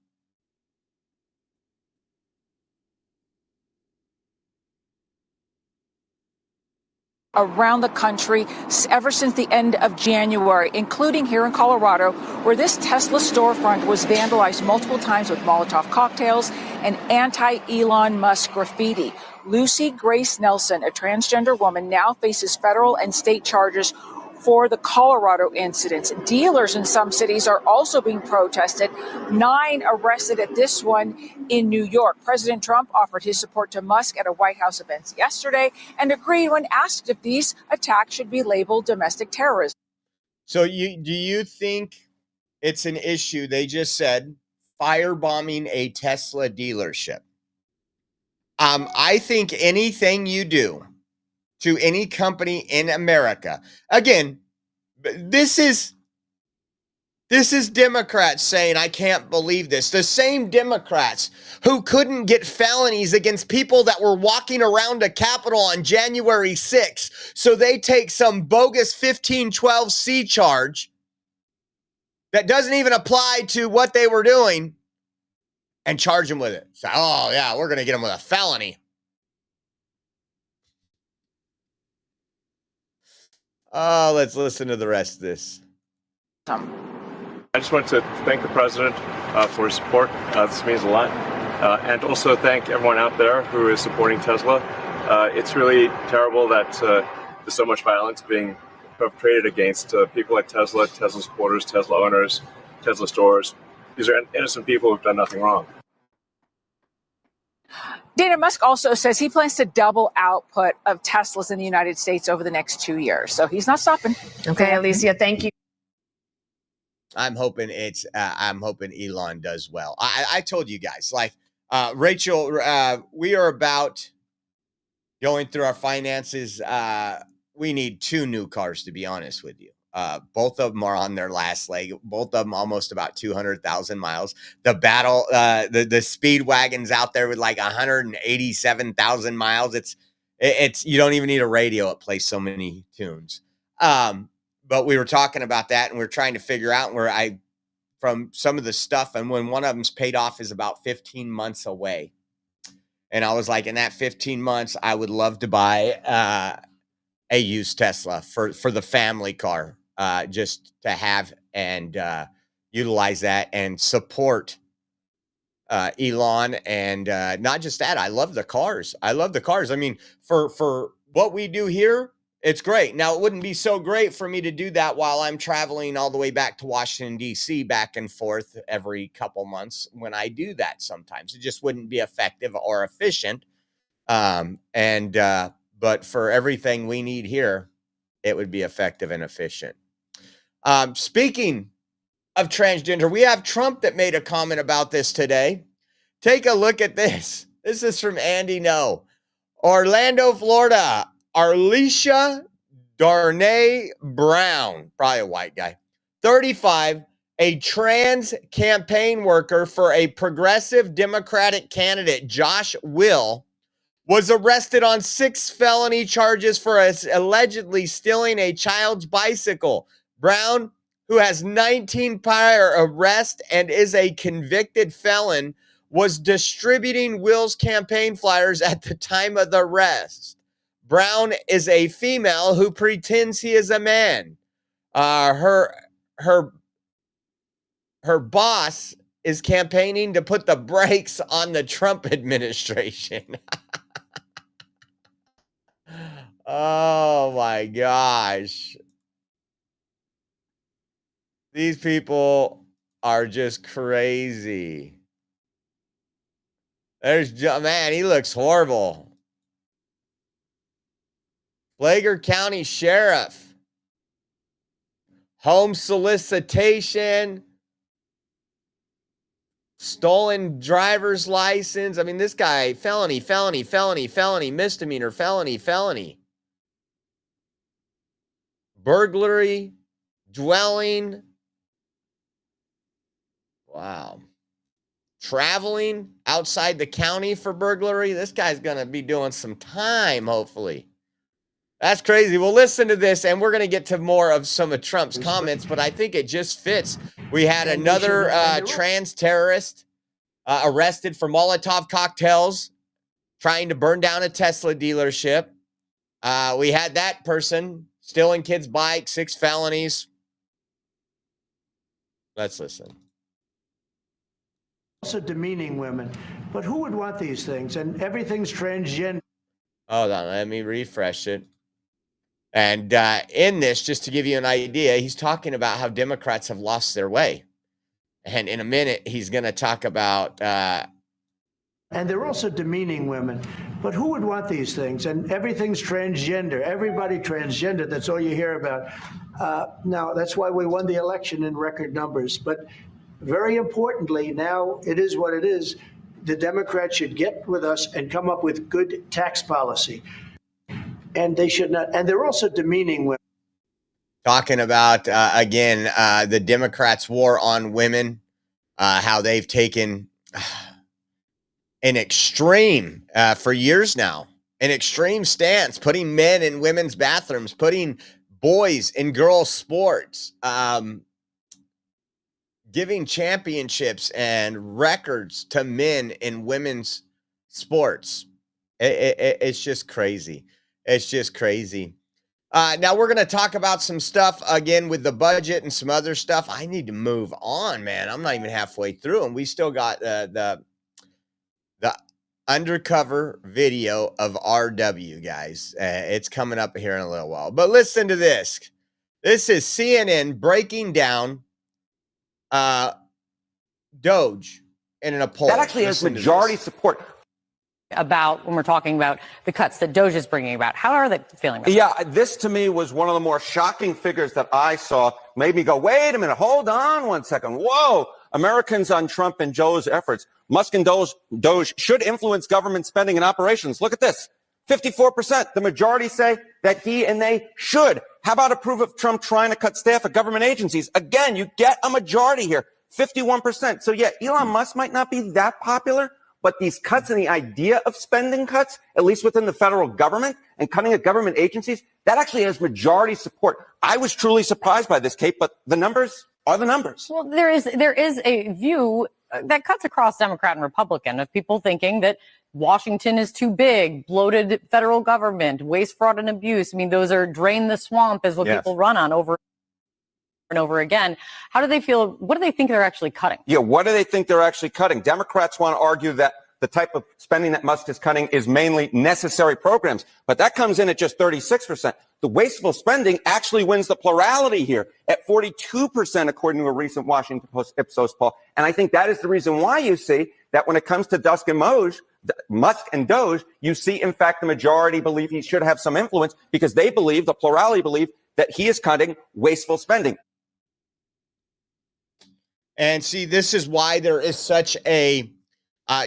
Around the country ever since the end of January, including here in Colorado, where this Tesla storefront was vandalized multiple times with Molotov cocktails and anti-Elon Musk graffiti. Lucy Grace Nelson, a transgender woman, now faces federal and state charges for the Colorado incidents. Dealers in some cities are also being protested. 9 arrested at this one in New York. President Trump offered his support to Musk at a White House event yesterday and agreed when asked if these attacks should be labeled domestic terrorism. So do you think it's an issue? They just said firebombing a Tesla dealership. I think anything you do to any company in America. Again, this is Democrats saying, I can't believe this. The same Democrats who couldn't get felonies against people that were walking around a Capitol on January 6th. So they take some bogus 1512C charge that doesn't even apply to what they were doing and charge them with it. So, oh yeah, we're going to get them with a felony. Let's listen to the rest of this. I just want to thank the president for his support. This means a lot. And also thank everyone out there who is supporting Tesla. It's really terrible that there's so much violence being perpetrated against people like Tesla, Tesla supporters, Tesla owners, Tesla stores. These are innocent people who've done nothing wrong. Dana, Musk also says he plans to double output of Teslas in the United States over the next 2 years. So he's not stopping. Okay, Alicia, thank you. I'm hoping Elon does well. I told you guys, like, Rachel, we are about going through our finances. We need 2 new cars, to be honest with you. Both of them are on their last leg. Both of them almost about 200,000 miles. The the speed wagons out there with like 187,000 miles. It's you don't even need a radio. It plays so many tunes. But we were talking about that, and we're trying to figure out where from some of the stuff, and when one of them's paid off is about 15 months away. And I was like, in that 15 months, I would love to buy a used Tesla for the family car. Just to have and utilize that and support Elon. And not just that, I love the cars. I mean, for what we do here, it's great. Now, it wouldn't be so great for me to do that while I'm traveling all the way back to Washington, D.C., back and forth every couple months. When I do that sometimes, it just wouldn't be effective or efficient. But for everything we need here, it would be effective and efficient. Speaking of transgender, we have Trump that made a comment about this today. Take a look at this. This is from Andy No. Orlando, Florida. Arlisha Darnay Brown, probably a white guy, 35, a trans campaign worker for a progressive Democratic candidate, Josh Will, was arrested on 6 felony charges for allegedly stealing a child's bicycle. Brown, who has 19 prior arrests and is a convicted felon, was distributing Will's campaign flyers at the time of the arrest. Brown is a female who pretends he is a man. Her boss is campaigning to put the brakes on the Trump administration. Oh my gosh. These people are just crazy. Man, he looks horrible. Flagler County Sheriff. Home solicitation. Stolen driver's license. I mean, this guy, felony, misdemeanor, felony. burglary, dwelling. Wow. Traveling outside the county for burglary. This guy's going to be doing some time, hopefully. That's crazy. Well, listen to this, and we're going to get to more of some of Trump's comments, but I think it just fits. We had another trans terrorist arrested for Molotov cocktails trying to burn down a Tesla dealership. We had that person stealing kids' bikes, 6 felonies. Let's listen. Also demeaning women. But who would want these things? And everything's transgender. Hold on, let me refresh it. And in this, just to give you an idea, he's talking about how Democrats have lost their way. And in a minute, he's going to talk about... and they're also demeaning women. But who would want these things? And everything's transgender. Everybody transgender. That's all you hear about. Now, that's why we won the election in record numbers. But very importantly, now it is what it is. The Democrats should get with us and come up with good tax policy. And they should not. And they're also demeaning women. Talking about, again, the Democrats' war on women, how they've taken an extreme, for years now, an extreme stance, putting men in women's bathrooms, putting boys in girls' sports, giving championships and records to men in women's sports. It's just crazy. It's just crazy. Now we're going to talk about some stuff again with the budget and some other stuff. I need to move on, man. I'm not even halfway through, and we still got the undercover video of RW, guys. It's coming up here in a little while. But listen to this. This is CNN breaking down Doge in a poll. That actually has majority support. About when we're talking about the cuts that Doge is bringing about. How are they feeling about Yeah, this to me was one of the more shocking figures that I saw. Made me go, wait a minute, hold on one second. Whoa, Americans on Trump and Joe's efforts. Musk and Doge should influence government spending and operations. Look at this, 54%. The majority say that he and they should. How about approve of Trump trying to cut staff at government agencies? Again, you get a majority here, 51%. So yeah, Elon Musk might not be that popular, but these cuts and the idea of spending cuts, at least within the federal government and cutting at government agencies, that actually has majority support. I was truly surprised by this, Kate, but the numbers are the numbers. Well, there is a view that cuts across Democrat and Republican of people thinking that Washington is too big, bloated federal government, waste, fraud, and abuse. I mean, those are drain the swamp is what people run on over and over again. How do they feel? What do they think they're actually cutting? Yeah, what do they think they're actually cutting? Democrats want to argue that the type of spending that Musk is cutting is mainly necessary programs, but that comes in at just 36%. The wasteful spending actually wins the plurality here at 42%, according to a recent Washington Post Ipsos poll. And I think that is the reason why you see that when it comes to Musk and Doge, you see, in fact, the majority believe he should have some influence because they believe, the plurality believe, that he is cutting wasteful spending. And see, this is why there is such a,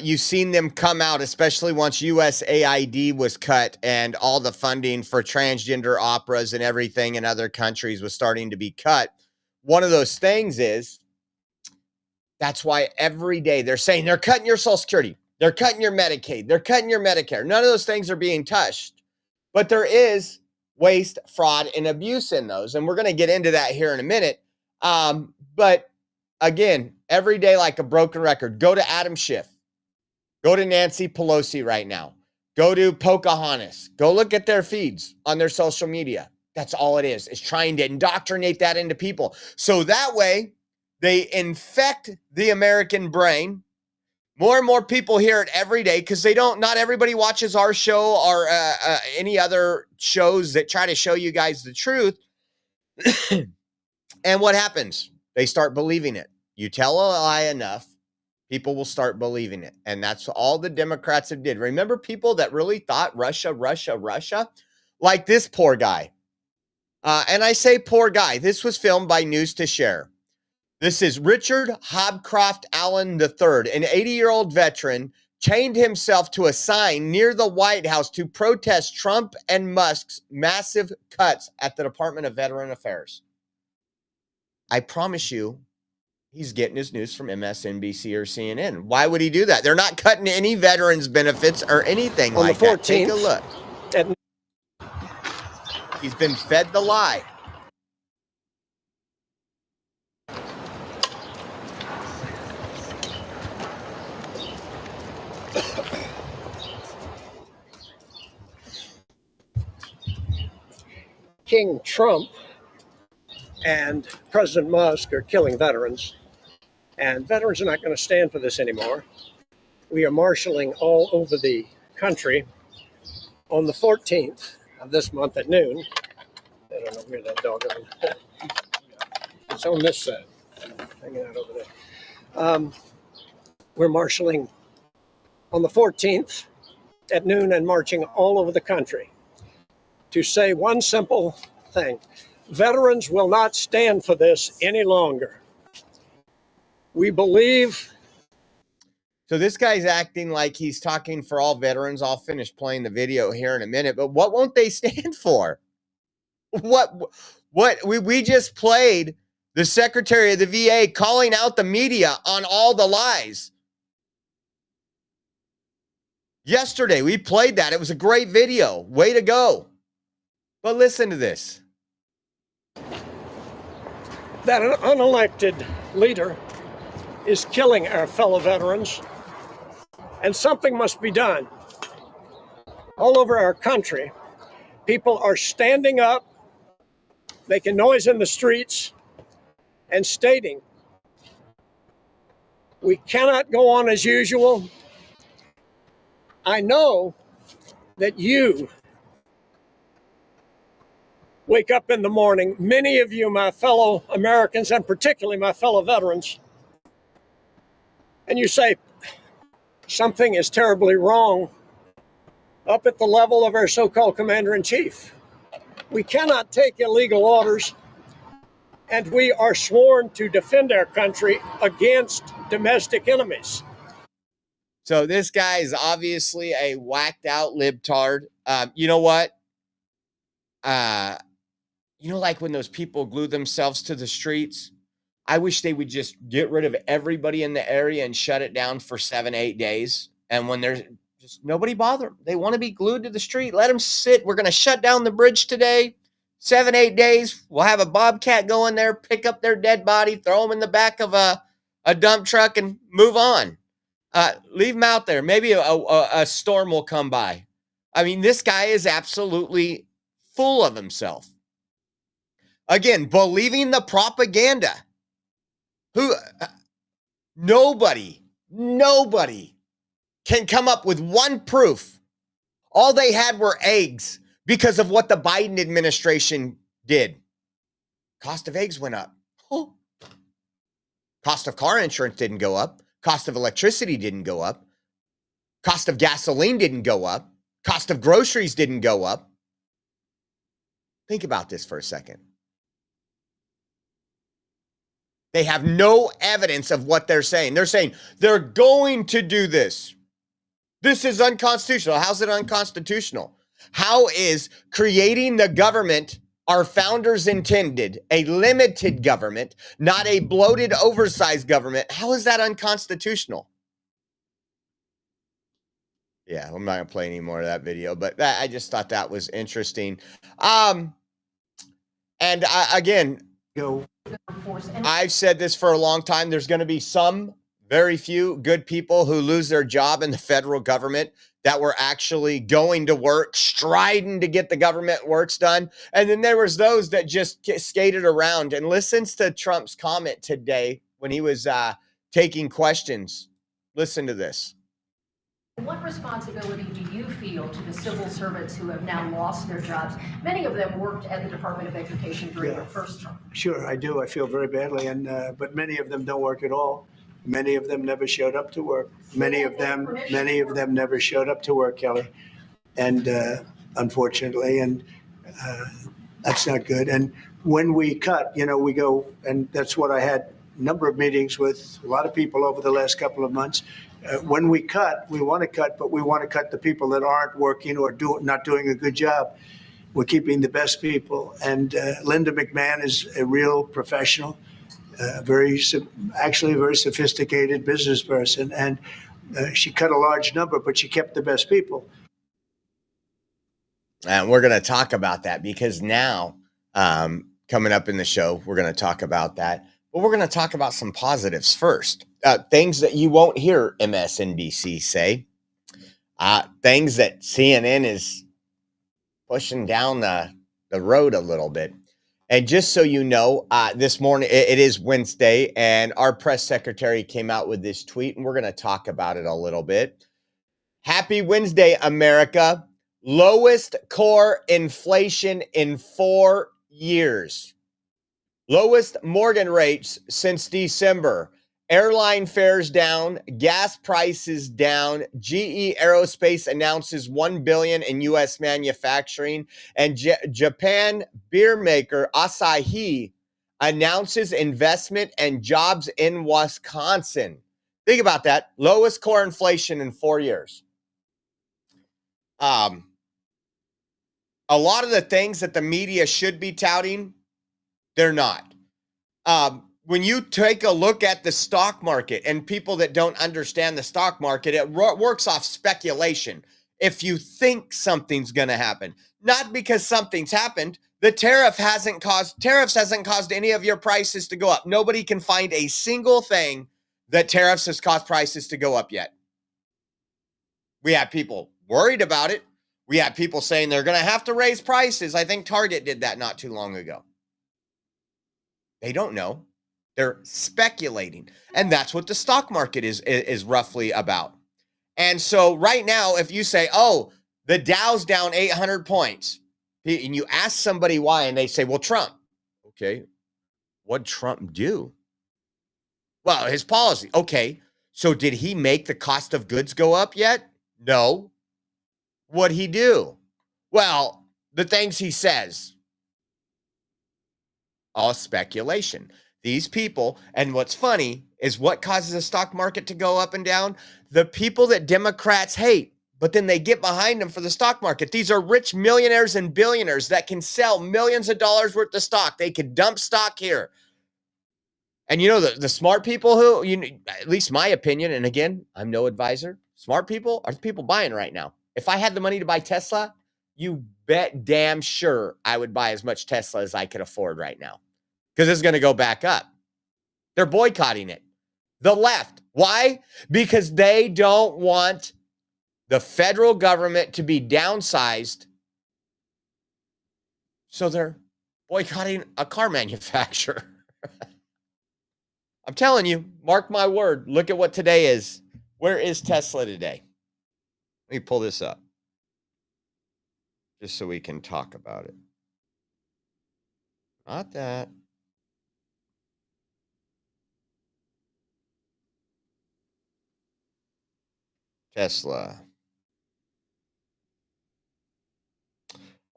you've seen them come out, especially once USAID was cut and all the funding for transgender operas and everything in other countries was starting to be cut. One of those things is, that's why every day they're saying they're cutting your Social Security, they're cutting your Medicaid, they're cutting your Medicare. None of those things are being touched, but there is waste, fraud, and abuse in those. And we're going to get into that here in a minute. But again, every day like a broken record. Go to Adam Schiff. Go to Nancy Pelosi right now. Go to Pocahontas. Go look at their feeds on their social media. That's all it is. It's trying to indoctrinate that into people. So that way, they infect the American brain. More and more people hear it every day because not everybody watches our show or any other shows that try to show you guys the truth. And what happens? They start believing it. You tell a lie enough, people will start believing it. And that's all the Democrats have did. Remember people that really thought Russia? Like this poor guy. And I say poor guy. This was filmed by News to Share. This is Richard Hobcroft Allen III, an 80-year-old veteran chained himself to a sign near the White House to protest Trump and Musk's massive cuts at the Department of Veteran Affairs. I promise you, he's getting his news from MSNBC or CNN. Why would he do that? They're not cutting any veterans benefits or anything like that. Take a look. He's been fed the lie. King Trump and President Musk are killing veterans, and veterans are not going to stand for this anymore. We are marshaling all over the country on the 14th of this month at noon. I don't know where that doggone. It's on this side, hanging out over there. We're marshaling on the 14th at noon and marching all over the country to say one simple thing. Veterans will not stand for this any longer. We believe. So this guy's acting like he's talking for all veterans. I'll finish playing the video here in a minute, but what won't they stand for? What we just played the Secretary of the VA calling out the media on all the lies. Yesterday, we played that. It was a great video. Way to go. But listen to this. That an unelected leader is killing our fellow veterans, and something must be done. All over our country, people are standing up, making noise in the streets, and stating, we cannot go on as usual. I know that you wake up in the morning, many of you, my fellow Americans, and particularly my fellow veterans, and you say, something is terribly wrong up at the level of our so-called commander-in-chief. We cannot take illegal orders, and we are sworn to defend our country against domestic enemies. So this guy is obviously a whacked out libtard. You know what? Like when those people glue themselves to the streets, I wish they would just get rid of everybody in the area and shut it down for 7-8 days. And when there's just nobody bother them, they want to be glued to the street. Let them sit. We're going to shut down the bridge today. 7-8 days. We'll have a bobcat go in there, pick up their dead body, throw them in the back of a dump truck and move on. Leave them out there. Maybe a storm will come by. I mean, this guy is absolutely full of himself. Again, believing the propaganda. Nobody can come up with one proof. All they had were eggs because of what the Biden administration did. Cost of eggs went up. Oh. Cost of car insurance didn't go up. Cost of electricity didn't go up. Cost of gasoline didn't go up. Cost of groceries didn't go up. Think about this for a second. They have no evidence of what they're saying. They're saying they're going to do this. This is unconstitutional. How's it unconstitutional? How is creating the government our founders intended, a limited government, not a bloated, oversized government, how is that unconstitutional? Yeah, I'm not going to play any more of that video, but I just thought that was interesting. Again, I've said this for a long time. There's going to be some very few good people who lose their job in the federal government that were actually going to work, striding to get the government works done. And then there was those that just skated around. And listens to Trump's comment today when he was taking questions. Listen to this. What responsibility do you feel to the civil servants who have now lost their jobs? Many of them worked at the Department of Education during their first term. Sure, I do. I feel very badly, but many of them don't work at all. Many of them never showed up to work. Many of them never showed up to work, Kelly. And unfortunately, that's not good. And when we cut, we go, and that's what I had a number of meetings with a lot of people over the last couple of months. When we cut, we want to cut, but we want to cut the people that aren't working or not doing a good job. We're keeping the best people. And Linda McMahon is a real professional, actually a very sophisticated business person. And she cut a large number, but she kept the best people. And we're going to talk about that because now, coming up in the show, we're going to talk about that. But we're going to talk about some positives first. Things that you won't hear MSNBC say. Things that CNN is pushing down the road a little bit. And just so you know, this morning, it is Wednesday, and our press secretary came out with this tweet, and we're going to talk about it a little bit. Happy Wednesday, America. Lowest core inflation in 4 years. Lowest mortgage rates since December. Airline fares down, gas prices down. GE Aerospace announces $1 billion in U.S. manufacturing, and Japan beer maker Asahi announces investment and jobs in Wisconsin. Think about that. Lowest core inflation in 4 years. A lot of the things that the media should be touting, they're not. When you take a look at the stock market and people that don't understand the stock market, it works off speculation. If you think something's going to happen, not because something's happened, the tariffs hasn't caused any of your prices to go up. Nobody can find a single thing that tariffs has caused prices to go up yet. We have people worried about it. We have people saying they're going to have to raise prices. I think Target did that not too long ago. They don't know. They're speculating. And that's what the stock market is roughly about. And so right now, if you say, oh, the Dow's down 800 points, and you ask somebody why, and they say, well, Trump. Okay, what'd Trump do? Well, his policy. Okay, so did he make the cost of goods go up yet? No. What'd he do? Well, the things he says. All speculation. These people, and what's funny is what causes the stock market to go up and down? The people that Democrats hate, but then they get behind them for the stock market. These are rich millionaires and billionaires that can sell millions of dollars worth of stock. They could dump stock here. And you know, the smart people who, at least my opinion, and again, I'm no advisor, smart people are the people buying right now. If I had the money to buy Tesla, you bet damn sure I would buy as much Tesla as I could afford right now. Because it's going to go back up. They're boycotting it. The left. Why? Because they don't want the federal government to be downsized. So they're boycotting a car manufacturer. I'm telling you, mark my word. Look at what today is. Where is Tesla today? Let me pull this up. Just so we can talk about it. Not that. Tesla.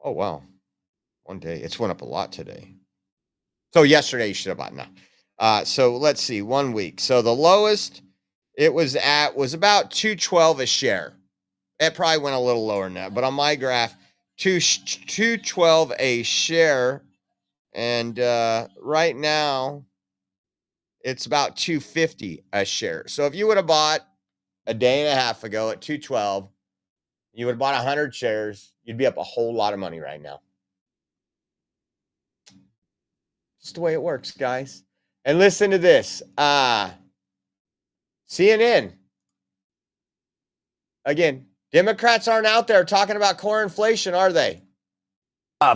Oh, wow. One day. It's went up a lot today. So yesterday you should have bought. No. So let's see. 1 week. So the lowest it was about 212 a share. It probably went a little lower than that. But on my graph, 212 a share. And right now, it's about 250 a share. So if you would have bought a day and a half ago at 212, you would have bought 100 shares. You'd be up a whole lot of money right now. Just the way it works, guys. And listen to this. CNN. Again, Democrats aren't out there talking about core inflation, are they?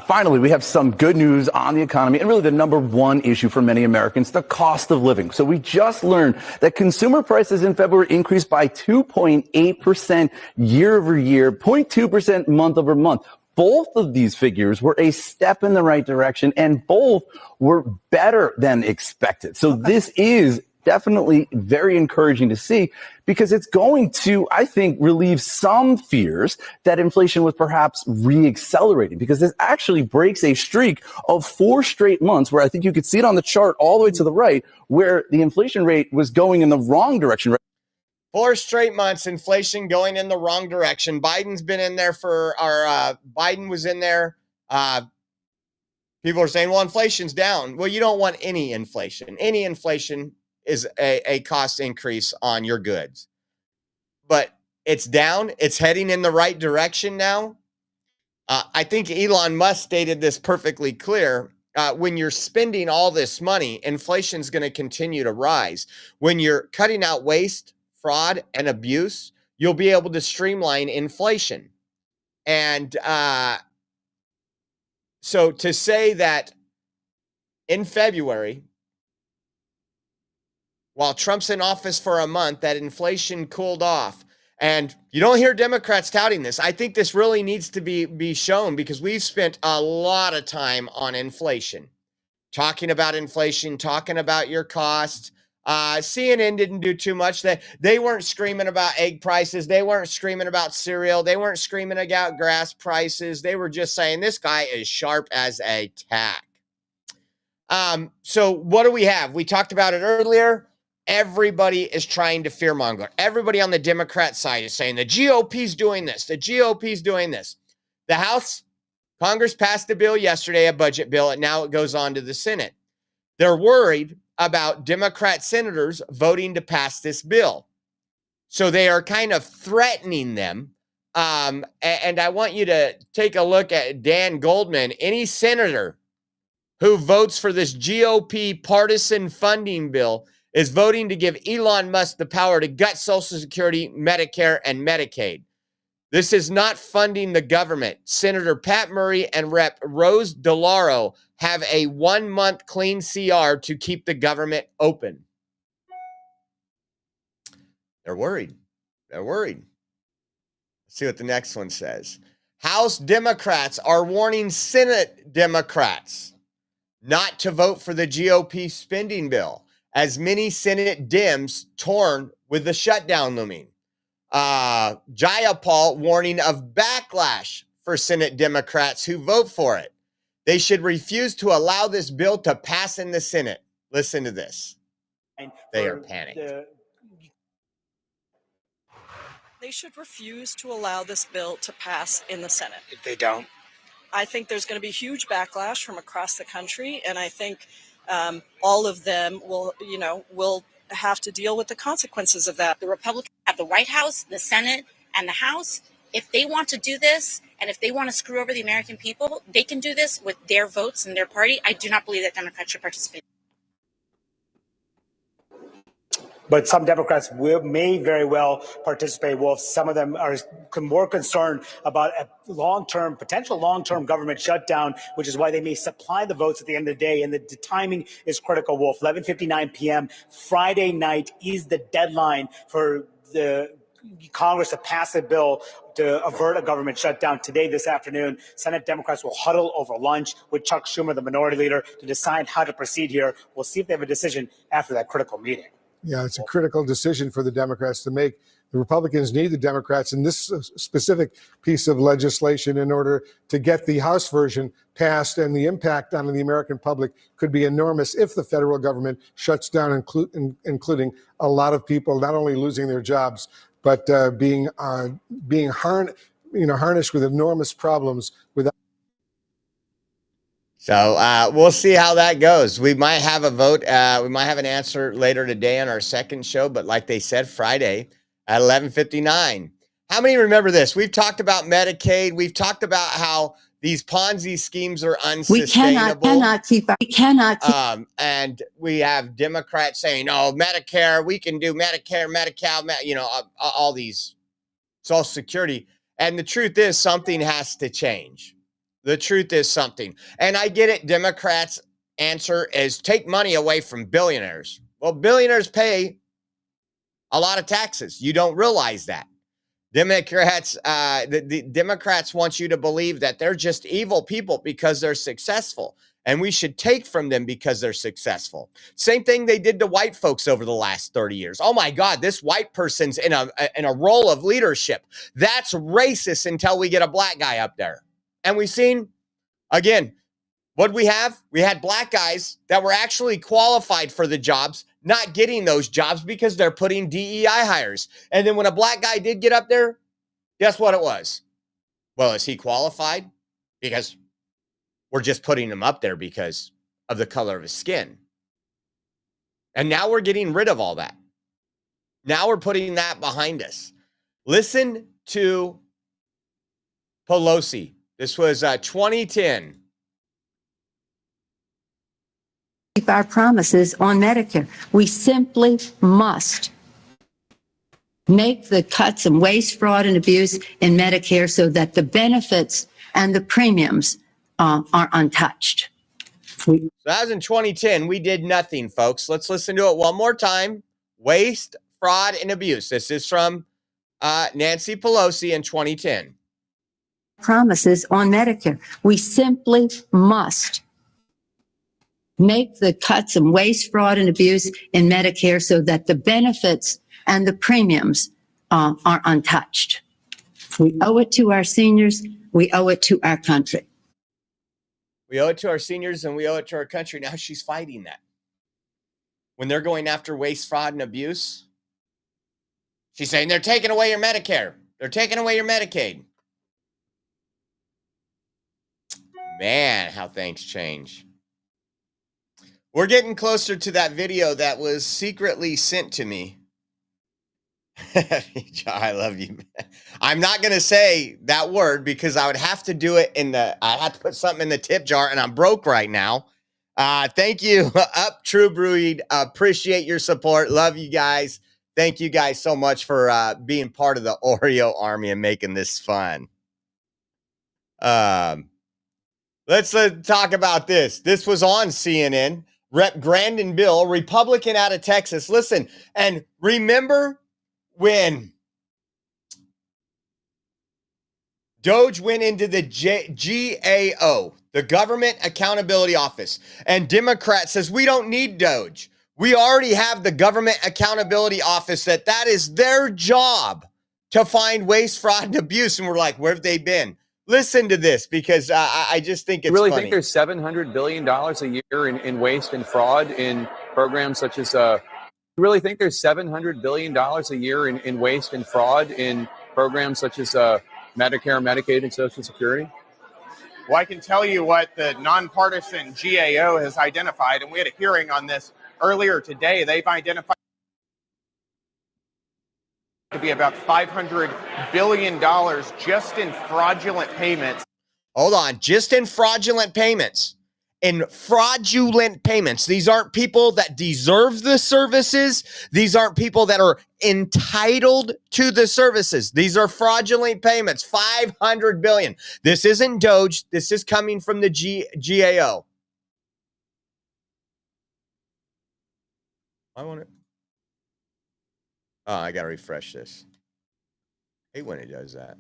Finally, we have some good news on the economy and really the number one issue for many Americans, the cost of living. So we just learned that consumer prices in February increased by 2.8% year over year, 0.2% month over month. Both of these figures were a step in the right direction, and both were better than expected. So this is definitely very encouraging to see, because it's going to, I think, relieve some fears that inflation was perhaps re-accelerating, because this actually breaks a streak of 4 straight months where I think you could see it on the chart all the way to the right, where the inflation rate was going in the wrong direction. 4 straight months, inflation going in the wrong direction. Biden's been in there Biden was in there. People are saying, well, inflation's down. Well, you don't want any inflation. Any inflation is a cost increase on your goods. But it's down. It's heading in the right direction now. I think Elon Musk stated this perfectly clear. When you're spending all this money, inflation's going to continue to rise. When you're cutting out waste, fraud, and abuse, you'll be able to streamline inflation. And so to say that in February, while Trump's in office for a month, that inflation cooled off. And you don't hear Democrats touting this. I think this really needs to be shown because we've spent a lot of time on inflation, talking about inflation, talking about your costs. CNN didn't do too much. They weren't screaming about egg prices. They weren't screaming about cereal. They weren't screaming about gas prices. They were just saying this guy is sharp as a tack. So what do we have? We talked about it earlier. Everybody is trying to fearmonger. Everybody on the Democrat side is saying the GOP's doing this. The GOP's doing this. The House, Congress passed a bill yesterday, a budget bill, and now it goes on to the Senate. They're worried about Democrat senators voting to pass this bill. So they are kind of threatening them. And I want you to take a look at Dan Goldman. Any senator who votes for this GOP partisan funding bill is voting to give Elon Musk the power to gut Social Security, Medicare, and Medicaid. This is not funding the government. Senator Pat Murray and Rep. Rose DeLauro have a 1-month clean CR to keep the government open. They're worried. They're worried. Let's see what the next one says. House Democrats are warning Senate Democrats not to vote for the GOP spending bill, as many Senate Dems torn with the shutdown looming. Jayapal warning of backlash for Senate Democrats who vote for it. They should refuse to allow this bill to pass in the Senate. Listen to this. They are panicked. They should refuse to allow this bill to pass in the Senate. If they don't? I think there's going to be huge backlash from across the country, and I think all of them will have to deal with the consequences of that. The Republicans have the White House, the Senate, and the House. If they want to do this, and if they want to screw over the American people, they can do this with their votes and their party. I do not believe that Democrats should participate. But some Democrats may very well participate. Well, some of them are more concerned about a potential long-term government shutdown, which is why they may supply the votes at the end of the day. And the timing is critical, Wolf. 11:59 p.m. Friday night is the deadline for the Congress to pass a bill to avert a government shutdown. Today, this afternoon, Senate Democrats will huddle over lunch with Chuck Schumer, the minority leader, to decide how to proceed here. We'll see if they have a decision after that critical meeting. Yeah, it's a critical decision for the Democrats to make. The Republicans need the Democrats in this specific piece of legislation in order to get the House version passed, and the impact on the American public could be enormous if the federal government shuts down, including a lot of people not only losing their jobs, but being harnessed with enormous problems without. So we'll see how that goes. We might have a vote. We might have an answer later today on our second show. But like they said, Friday at 11:59. How many remember this? We've talked about Medicaid. We've talked about how these Ponzi schemes are unsustainable. We cannot keep. And we have Democrats saying, "Oh, Medicare, we can do Medicare, Medi-Cal, all these Social Security." And the truth is, something has to change. The truth is something. And I get it. Democrats' answer is take money away from billionaires. Well, billionaires pay a lot of taxes. You don't realize that. Democrats, the Democrats want you to believe that they're just evil people because they're successful. And we should take from them because they're successful. Same thing they did to white folks over the last 30 years. Oh my God, this white person's in a role of leadership. That's racist until we get a black guy up there. And we've seen, again, what we have? We had black guys that were actually qualified for the jobs not getting those jobs because they're putting DEI hires. And then when a black guy did get up there, guess what it was? Well, is he qualified? Because we're just putting him up there because of the color of his skin. And now we're getting rid of all that. Now we're putting that behind us. Listen to Pelosi. This was 2010. Keep our promises on Medicare. We simply must make the cuts in waste, fraud, and abuse in Medicare so that the benefits and the premiums are untouched. So that was in 2010. We did nothing, folks. Let's listen to it one more time. Waste, fraud, and abuse. This is from Nancy Pelosi in 2010. Promises on Medicare. We simply must make the cuts in waste, fraud, and abuse in Medicare so that the benefits and the premiums are untouched. We owe it to our seniors. We owe it to our country. We owe it to our seniors and we owe it to our country. Now she's fighting that. When they're going after waste, fraud, and abuse, she's saying they're taking away your Medicare. They're taking away your Medicaid. Man, how things change. We're getting closer to that video that was secretly sent to me. I love you, man. I'm not going to say that word because I would have to do it I have to put something in the tip jar and I'm broke right now. Thank you, Up True Breed. Appreciate your support. Love you guys. Thank you guys so much for being part of the Oreo army and making this fun. Let's talk about this. This was on CNN. Rep. Grandin Bill, Republican out of Texas. Listen, and remember when Doge went into the GAO, the Government Accountability Office, and Democrat says, we don't need Doge. We already have the Government Accountability Office, that is their job to find waste, fraud, and abuse. And we're like, where have they been? Listen to this because I just think it's really funny. Think there's $700 billion a year in waste and fraud in programs such as you really think there's $700 billion a year in waste and fraud in programs such as Medicare, Medicaid, and Social Security? Well, I can tell you what the nonpartisan GAO has identified, and we had a hearing on this earlier today. They've identified to be about $500 billion just in fraudulent payments. Hold on, just in fraudulent payments. In fraudulent payments. These aren't people that deserve the services. These aren't people that are entitled to the services. These are fraudulent payments. $500 billion. This isn't Doge. This is coming from the GAO. I want it. Oh, I got to refresh this. I hate when it does that.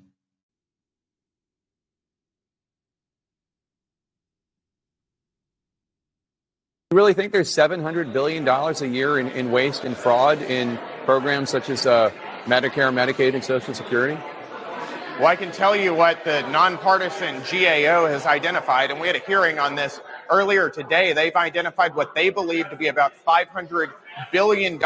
You really think there's $700 billion a year in waste and fraud in programs such as Medicare, Medicaid, and Social Security? Well, I can tell you what the nonpartisan GAO has identified, and we had a hearing on this earlier today. They've identified what they believe to be about $500 billion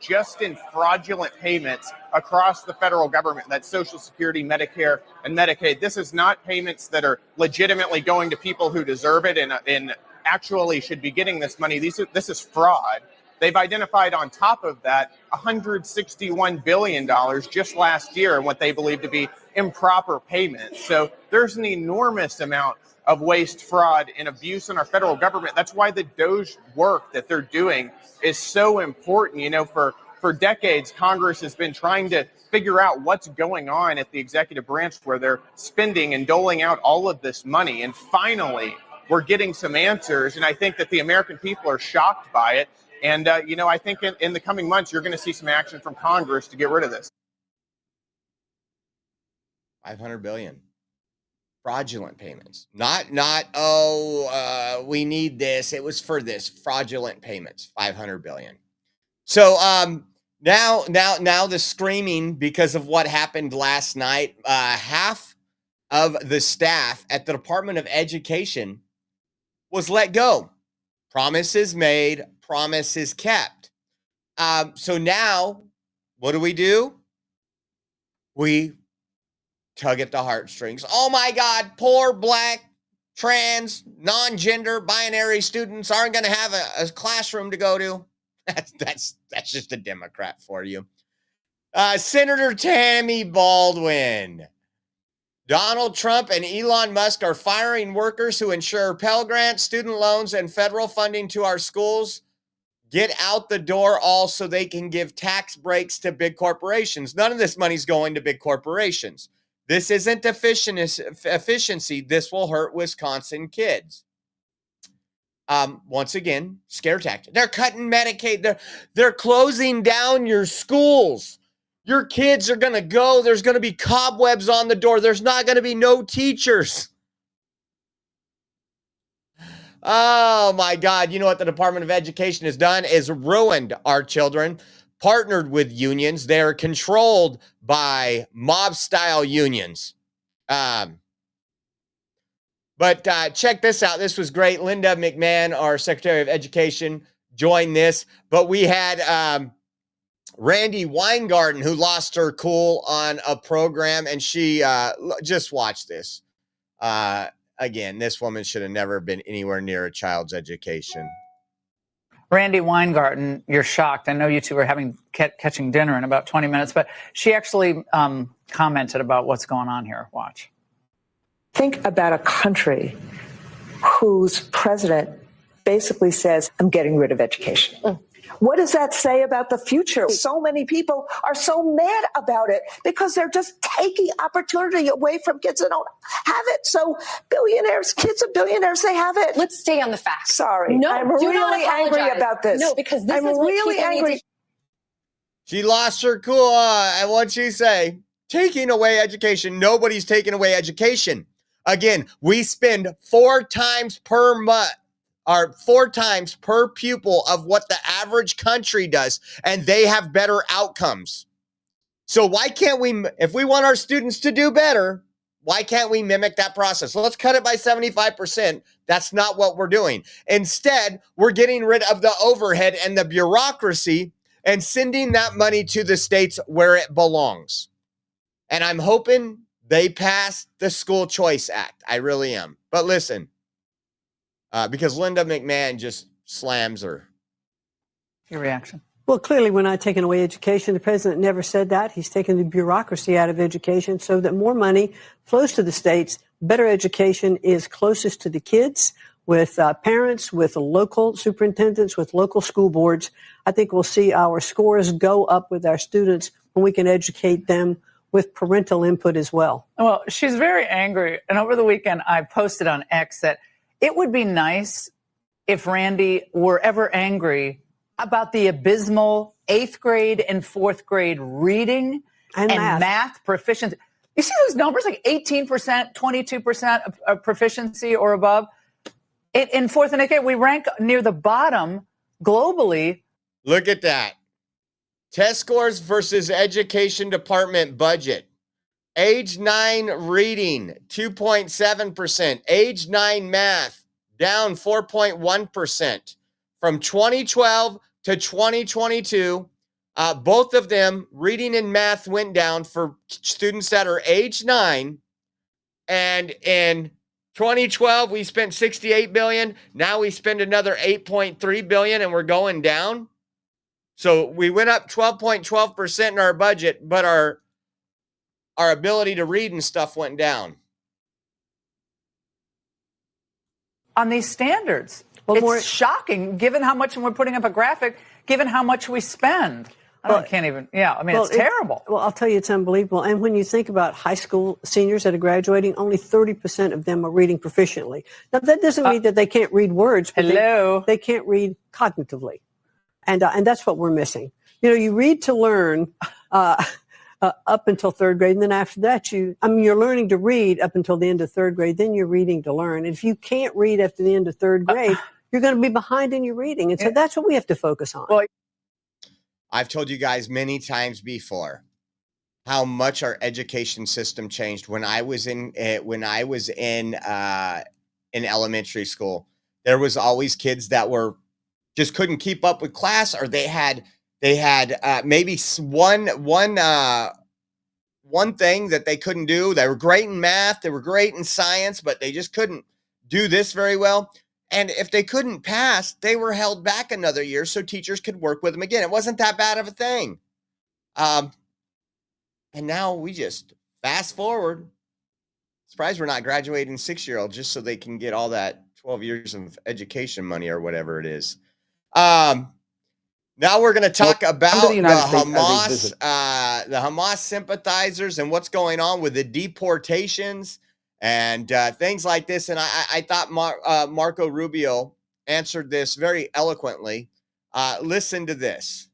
just in fraudulent payments across the federal government. That's Social Security, Medicare, and Medicaid. This is not payments that are legitimately going to people who deserve it and actually should be getting this money. This is fraud. They've identified on top of that $161 billion just last year in what they believe to be improper payments. So there's an enormous amount of waste, fraud, and abuse in our federal government. That's why the Doge work that they're doing is so important. You know, for decades, Congress has been trying to figure out what's going on at the executive branch where they're spending and doling out all of this money. And finally, we're getting some answers. And I think that the American people are shocked by it. And, I think in the coming months, you're going to see some action from Congress to get rid of this. $500 billion. Fraudulent payments. Not, we need this. It was for this. Fraudulent payments. $500 billion. So now the screaming because of what happened last night. Half of the staff at the Department of Education was let go. Promises made, promises kept. So now, what do? We tug at the heartstrings. Oh my God, poor Black, trans, non-gender, binary students aren't going to have a classroom to go to. That's just a Democrat for you. Senator Tammy Baldwin. Donald Trump and Elon Musk are firing workers who ensure Pell Grants, student loans, and federal funding to our schools get out the door all so they can give tax breaks to big corporations. None of this money's going to big corporations. This isn't efficiency. This will hurt Wisconsin kids. Once again, scare tactic. They're cutting Medicaid. They're closing down your schools. Your kids are going to go. There's going to be cobwebs on the door. There's not going to be no teachers. Oh my God. You know what the Department of Education has done is ruined our children, partnered with unions. They're controlled by mob style unions. But check this out. This was great. Linda McMahon, our Secretary of Education, joined this. But we had Randy Weingarten, who lost her cool on a program, and she just watch this. Again, this woman should have never been anywhere near a child's education. Randy Weingarten, you're shocked. I know you two are catching dinner in about 20 minutes, but she actually commented about what's going on here. Watch. Think about a country whose president basically says, I'm getting rid of education. What does that say about the future? So many people are so mad about it because they're just taking opportunity away from kids that don't have it. So billionaires, kids of billionaires, they have it. Let's stay on the facts. Sorry. No, I'm do really not angry apologize. about this. No, because this I'm is what really people need angry. to- She lost her cool. And what'd she say? Taking away education. Nobody's taking away education. Again, we spend 4 times per month, or 4 times per pupil of what the average country does, and they have better outcomes. So why can't we, if we want our students to do better, why can't we mimic that process? Let's cut it by 75%. That's not what we're doing. Instead, we're getting rid of the overhead and the bureaucracy and sending that money to the states where it belongs. And I'm hoping they pass the School Choice Act. I really am. But listen, because Linda McMahon just slams her. Your reaction? Well, clearly we're not taking away education. The president never said that. He's taken the bureaucracy out of education so that more money flows to the states. Better education is closest to the kids, with parents, with local superintendents, with local school boards. I think we'll see our scores go up with our students when we can educate them with parental input as well. Well, she's very angry. And over the weekend, I posted on X that it would be nice if Randy were ever angry about the abysmal 8th grade and 4th grade reading and math proficiency. You see those numbers, like 18%, 22% of proficiency or above? In 4th and 8th grade, we rank near the bottom globally. Look at that. Test scores versus education department budget. Age 9 reading, 2.7%. Age 9 math, down 4.1%. From 2012 to 2022, both of them, reading and math, went down for students that are age 9. And in 2012, we spent $68 billion. Now we spend another $8.3 billion, and we're going down. So we went up 12.12% in our budget, but our ability to read and stuff went down. On these standards, it's shocking, given how much, and we're putting up a graphic, given how much we spend. I can't even, it's terrible. Well, I'll tell you, it's unbelievable. And when you think about high school seniors that are graduating, only 30% of them are reading proficiently. Now, that doesn't mean that they can't read words, but they can't read cognitively. And that's what we're missing. You know, you read to learn up until 3rd grade, and then after that, you're learning to read up until the end of 3rd grade. Then you're reading to learn. And if you can't read after the end of 3rd grade, you're going to be behind in your reading. And so that's what we have to focus on. Well, I've told you guys many times before how much our education system changed when I was in elementary school. There was always kids that were just couldn't keep up with class, or they had They had maybe one thing that they couldn't do. They were great in math. They were great in science, but they just couldn't do this very well. And if they couldn't pass, they were held back another year so teachers could work with them again. It wasn't that bad of a thing. And now we just fast forward. Surprised we're not graduating 6-year-olds just so they can get all that 12 years of education money or whatever it is. Now we're going to talk about the Hamas sympathizers and what's going on with the deportations and things like this. And I thought Marco Rubio answered this very eloquently. Listen to this.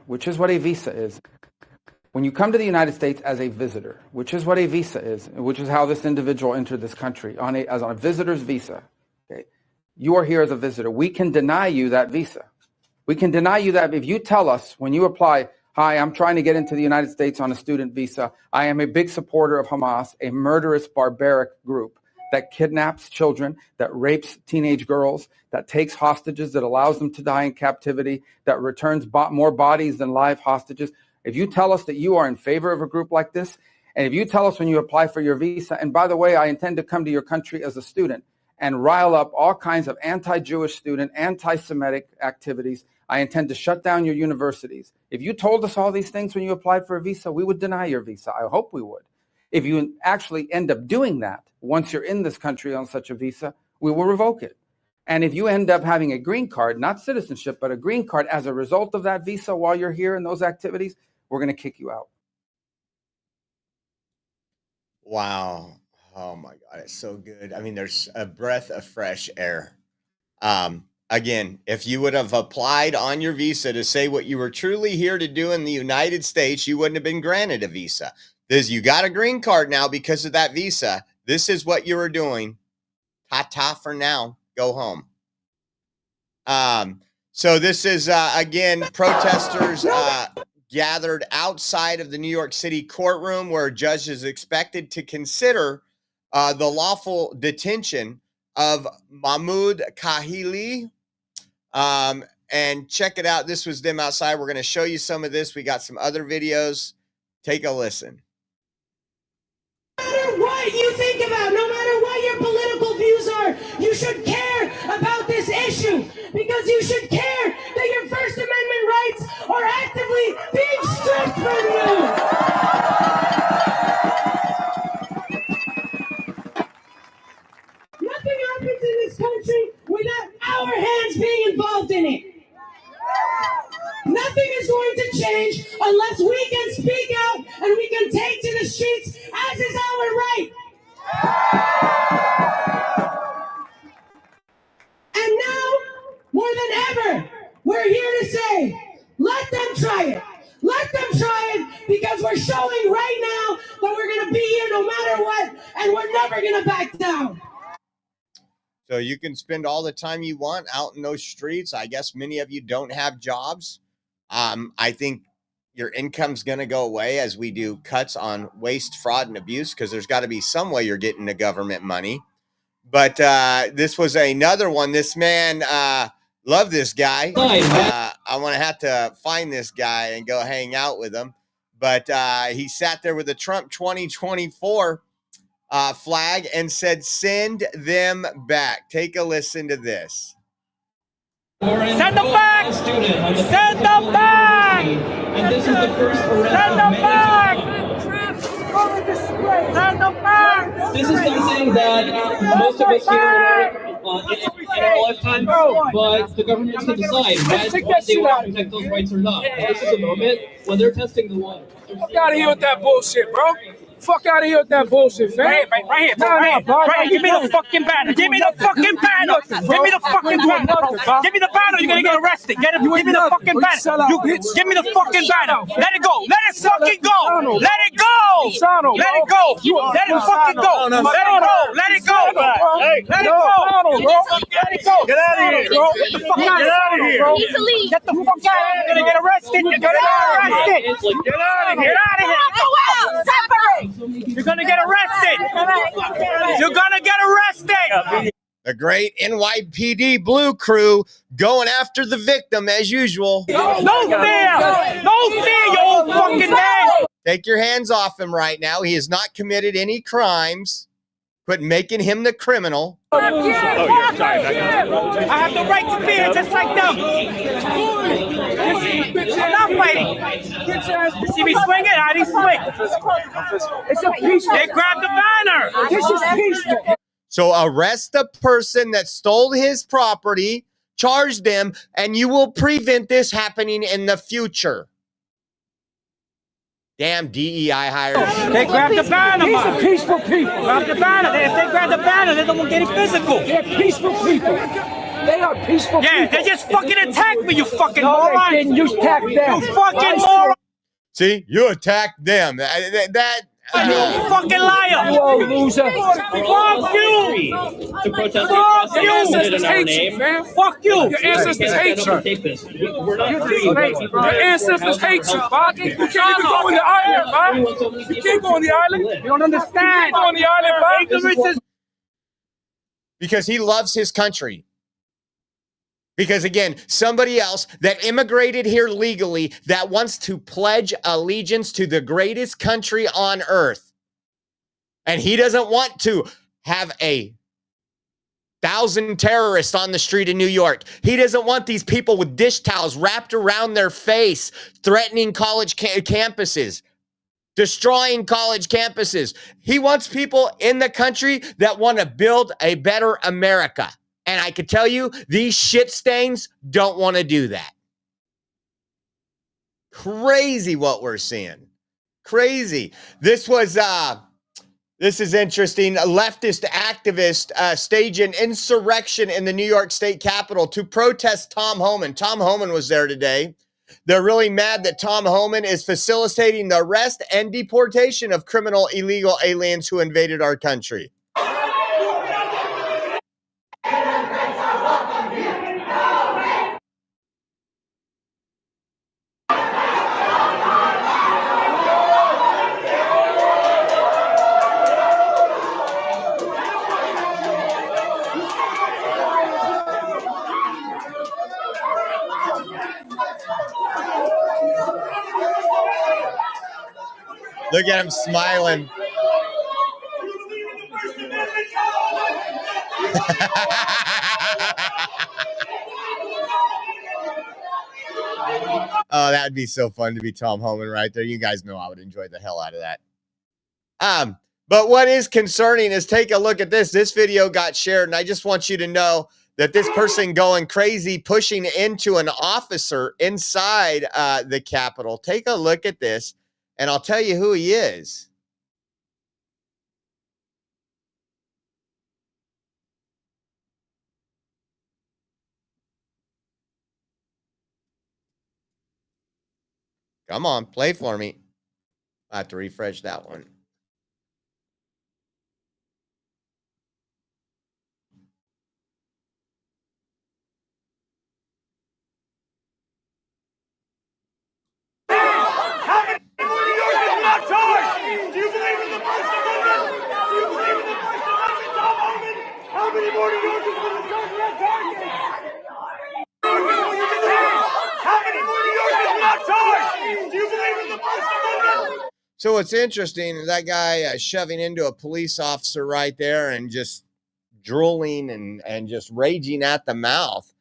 Which is what a visa is. When you come to the United States as a visitor, which is what a visa is, which is how this individual entered this country on a visitor's visa, okay, you are here as a visitor. We can deny you that visa. We can deny you that if you tell us when you apply, hi, I'm trying to get into the United States on a student visa. I am a big supporter of Hamas, a murderous, barbaric group that kidnaps children, that rapes teenage girls, that takes hostages, that allows them to die in captivity, that returns more bodies than live hostages. If you tell us that you are in favor of a group like this, and if you tell us when you apply for your visa, and by the way, I intend to come to your country as a student and rile up all kinds of anti-Jewish student, anti-Semitic activities, I intend to shut down your universities. If you told us all these things when you applied for a visa, we would deny your visa. I hope we would. If you actually end up doing that, once you're in this country on such a visa, we will revoke it. And if you end up having a green card, not citizenship, but a green card as a result of that visa while you're here in those activities, we're going to kick you out. Wow. Oh my God. It's so good. I mean, there's a breath of fresh air. Again, if you would have applied on your visa to say what you were truly here to do in the United States, you wouldn't have been granted a visa. You got a green card now because of that visa. This is what you were doing. Ta-ta for now. Go home. So this is, again, protesters gathered outside of the New York City courtroom where a judge is expected to consider the lawful detention of Mahmoud Kahili. And check it out. This was them outside. We're going to show you some of this. We got some other videos. Take a listen. No matter what you think about, no matter what your political views are, you should care about this issue because you should care that your First Amendment rights are actively being stripped from you. Nothing happens in this country without our hands being involved in it. Nothing is going to change unless we can speak out and we can take to the streets as is our right. And now, more than ever, we're here to say, let them try it. Let them try it because we're showing right now that we're going to be here no matter what and we're never going to back down. So you can spend all the time you want out in those streets. I guess many of you don't have jobs. I think your income's going to go away as we do cuts on waste, fraud, and abuse because there's got to be some way you're getting the government money. But this was another one. This man, love this guy. I want to have to find this guy and go hang out with him. But he sat there with the Trump 2024 flag and said, send them back. Take a listen to this. Send them back! Send them back! And this is the first arrest. Send them back! Send them back! This is something that most of us here in our lifetime, but the government can decide whether they want to protect those rights or not. This is a moment when they're testing the water. Fuck out of here with that bullshit, bro. Fuck out of here with that bullshit, fam. Right here, right here. Give me the fucking banner. Give me the fucking banner. Give me the fucking banner. Give me the banner. You're gonna get arrested. Give me the fucking banner. Give me the fucking banner. Let it go. Let it fucking go. Let it go. Let it go. Let it fucking go. Let it go. Let it go. Let it go. Let it go. Get out of here, bro. Get the fuck out of here. Get the fuck out of here. You're gonna get arrested. You're gonna get arrested. Get out of here. Get out of here. Separate. You're gonna get arrested. You're gonna get arrested. The great NYPD Blue Crew going after the victim as usual. No fear! No fear, you old fucking man! Take your hands off him right now. He has not committed any crimes. Quit making him the criminal. I have the right to be here just like them. I'm not fighting. You see me swinging? How do you swing? It's a peaceful. They grabbed the banner. This is peaceful. So arrest the person that stole his property, charge them, and you will prevent this happening in the future. Damn DEI hires. They grabbed the banner. These are peaceful people. Grab the banner. If they grab the banner, they don't get it physical. They're peaceful people. They are peaceful people. Yeah, they just fucking attacked me, you fucking moron. They didn't. You attacked them. You fucking moron. See, you attacked them. You fucking liar! You old loser! Fuck you! To protest Fuck you! in our name. Man. Fuck you! Your ancestors hate you. We're not free. Your ancestors hate you, Bob. You can't even go on the island, Bob. You can't go on the island. You don't understand. Go on the island, Bob. Because he loves his country. Because again, somebody else that immigrated here legally that wants to pledge allegiance to the greatest country on earth. And he doesn't want to have 1,000 terrorists on the street in New York. He doesn't want these people with dish towels wrapped around their face, threatening college campuses, destroying college campuses. He wants people in the country that want to build a better America. And I could tell you, these shit stains don't want to do that. Crazy what we're seeing. Crazy. This is interesting. A leftist activist staged an insurrection in the New York State Capitol to protest Tom Homan. Tom Homan was there today. They're really mad that Tom Homan is facilitating the arrest and deportation of criminal illegal aliens who invaded our country. Look at him smiling. Oh, that'd be so fun to be Tom Homan right there. You guys know I would enjoy the hell out of that. But what is concerning is take a look at this. This video got shared, and I just want you to know that this person going crazy, pushing into an officer inside the Capitol. Take a look at this, and I'll tell you who he is. Come on, play for me. I have to refresh that one. So what's interesting is that guy shoving into a police officer right there and just drooling and just raging at the mouth.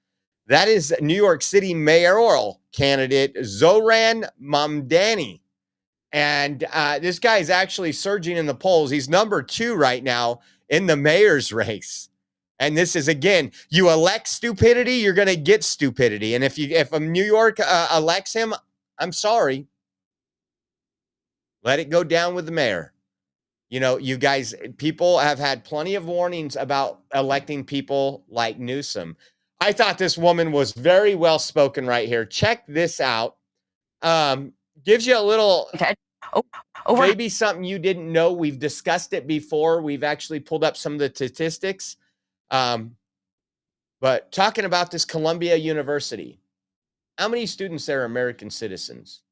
That is New York City mayoral candidate Zohran Mamdani. And this guy is actually surging in the polls. He's number 2 right now in the mayor's race. And this is, again, you elect stupidity, you're going to get stupidity. And if New York elects him, I'm sorry. Let it go down with the mayor. You know, you guys, people have had plenty of warnings about electing people like Newsom. I thought this woman was very well spoken right here. Check this out. Gives you a little, maybe something you didn't know. We've discussed it before. We've actually pulled up some of the statistics. But talking about this Columbia University, how many students there are American citizens?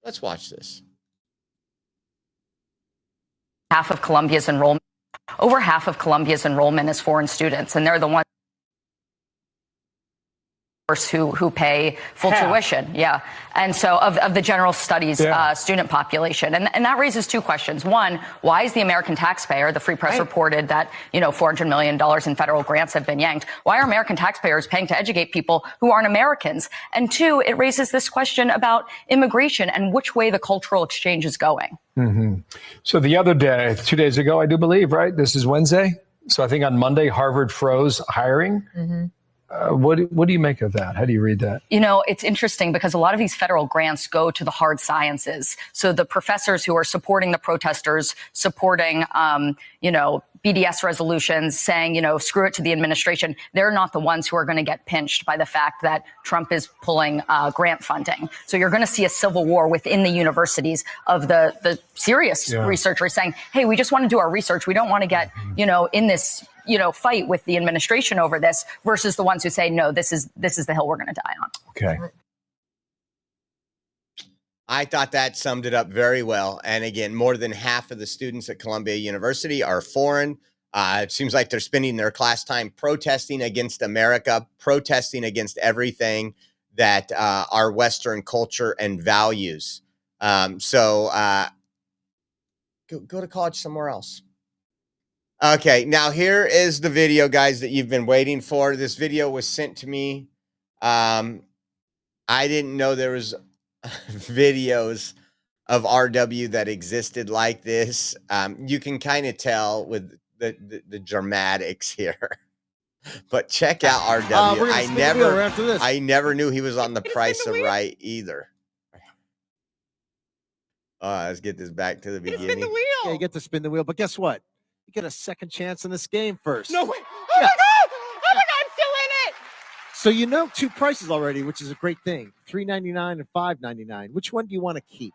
Let's watch this. Half of Columbia's enrollment over half of Columbia's enrollment is foreign students, and they're the ones who pay full tuition. Yeah. And so of the general studies student population. And that raises two questions. One, why is the American taxpayer, the Free Press reported that, $400 million in federal grants have been yanked. Why are American taxpayers paying to educate people who aren't Americans? And two, it raises this question about immigration and which way the cultural exchange is going. Mm-hmm. So the other day, 2 days ago, I do believe, right? This is Wednesday. So I think on Monday, Harvard froze hiring. Mm-hmm. What do you make of that? How do you read that? It's interesting because a lot of these federal grants go to the hard sciences. So the professors who are supporting the protesters, supporting, BDS resolutions, saying, screw it to the administration, they're not the ones who are going to get pinched by the fact that Trump is pulling grant funding. So you're going to see a civil war within the universities of the serious researchers saying, hey, we just want to do our research. We don't want to get, in this fight with the administration over this, versus the ones who say, no, this is the hill we're going to die on. Okay. I thought that summed it up very well. And again, more than half of the students at Columbia University are foreign. It seems like they're spending their class time protesting against America, protesting against everything that our Western culture and values. So go to college somewhere else. Okay, now here is the video, guys, that you've been waiting for. This video was sent to me. I didn't know there was videos of RW that existed like this. You can kind of tell with the dramatics here. But check out RW. I never knew he was on The Price of Right either. Let's get this back to the beginning. Spin the wheel. Yeah, you get to spin the wheel, but guess what? You get a second chance in this game first. No way. Oh my God. Oh my God, I'm still in it. So you know two prices already, which is a great thing. $3.99 and $5.99. Which one do you want to keep?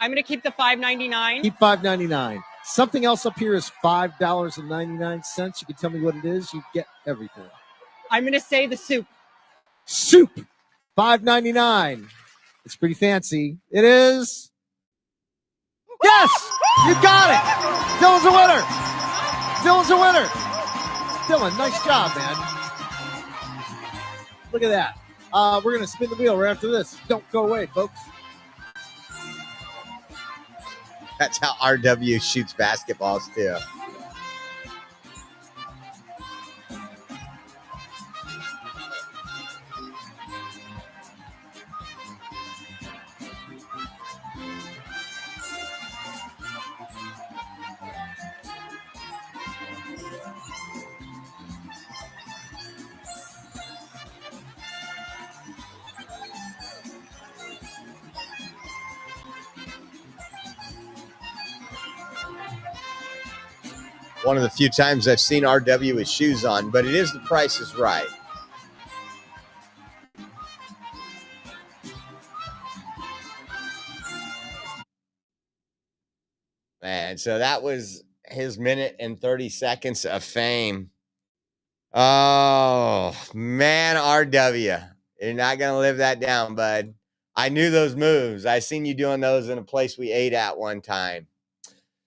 I'm going to keep the $5.99. Keep $5.99. Something else up here is $5.99. You can tell me what it is. You get everything. I'm going to say the soup. Soup. $5.99. It's pretty fancy. It is. Yes! You got it! Dylan's a winner! Dylan's a winner! Dylan, nice job, man. Look at that. We're going to spin the wheel right after this. Don't go away, folks. That's how RW shoots basketballs, too. One of the few times I've seen RW with shoes on, but it is The Price is Right. Man, so that was his minute and 30 seconds of fame. Oh, man, RW. You're not going to live that down, bud. I knew those moves. I seen you doing those in a place we ate at one time.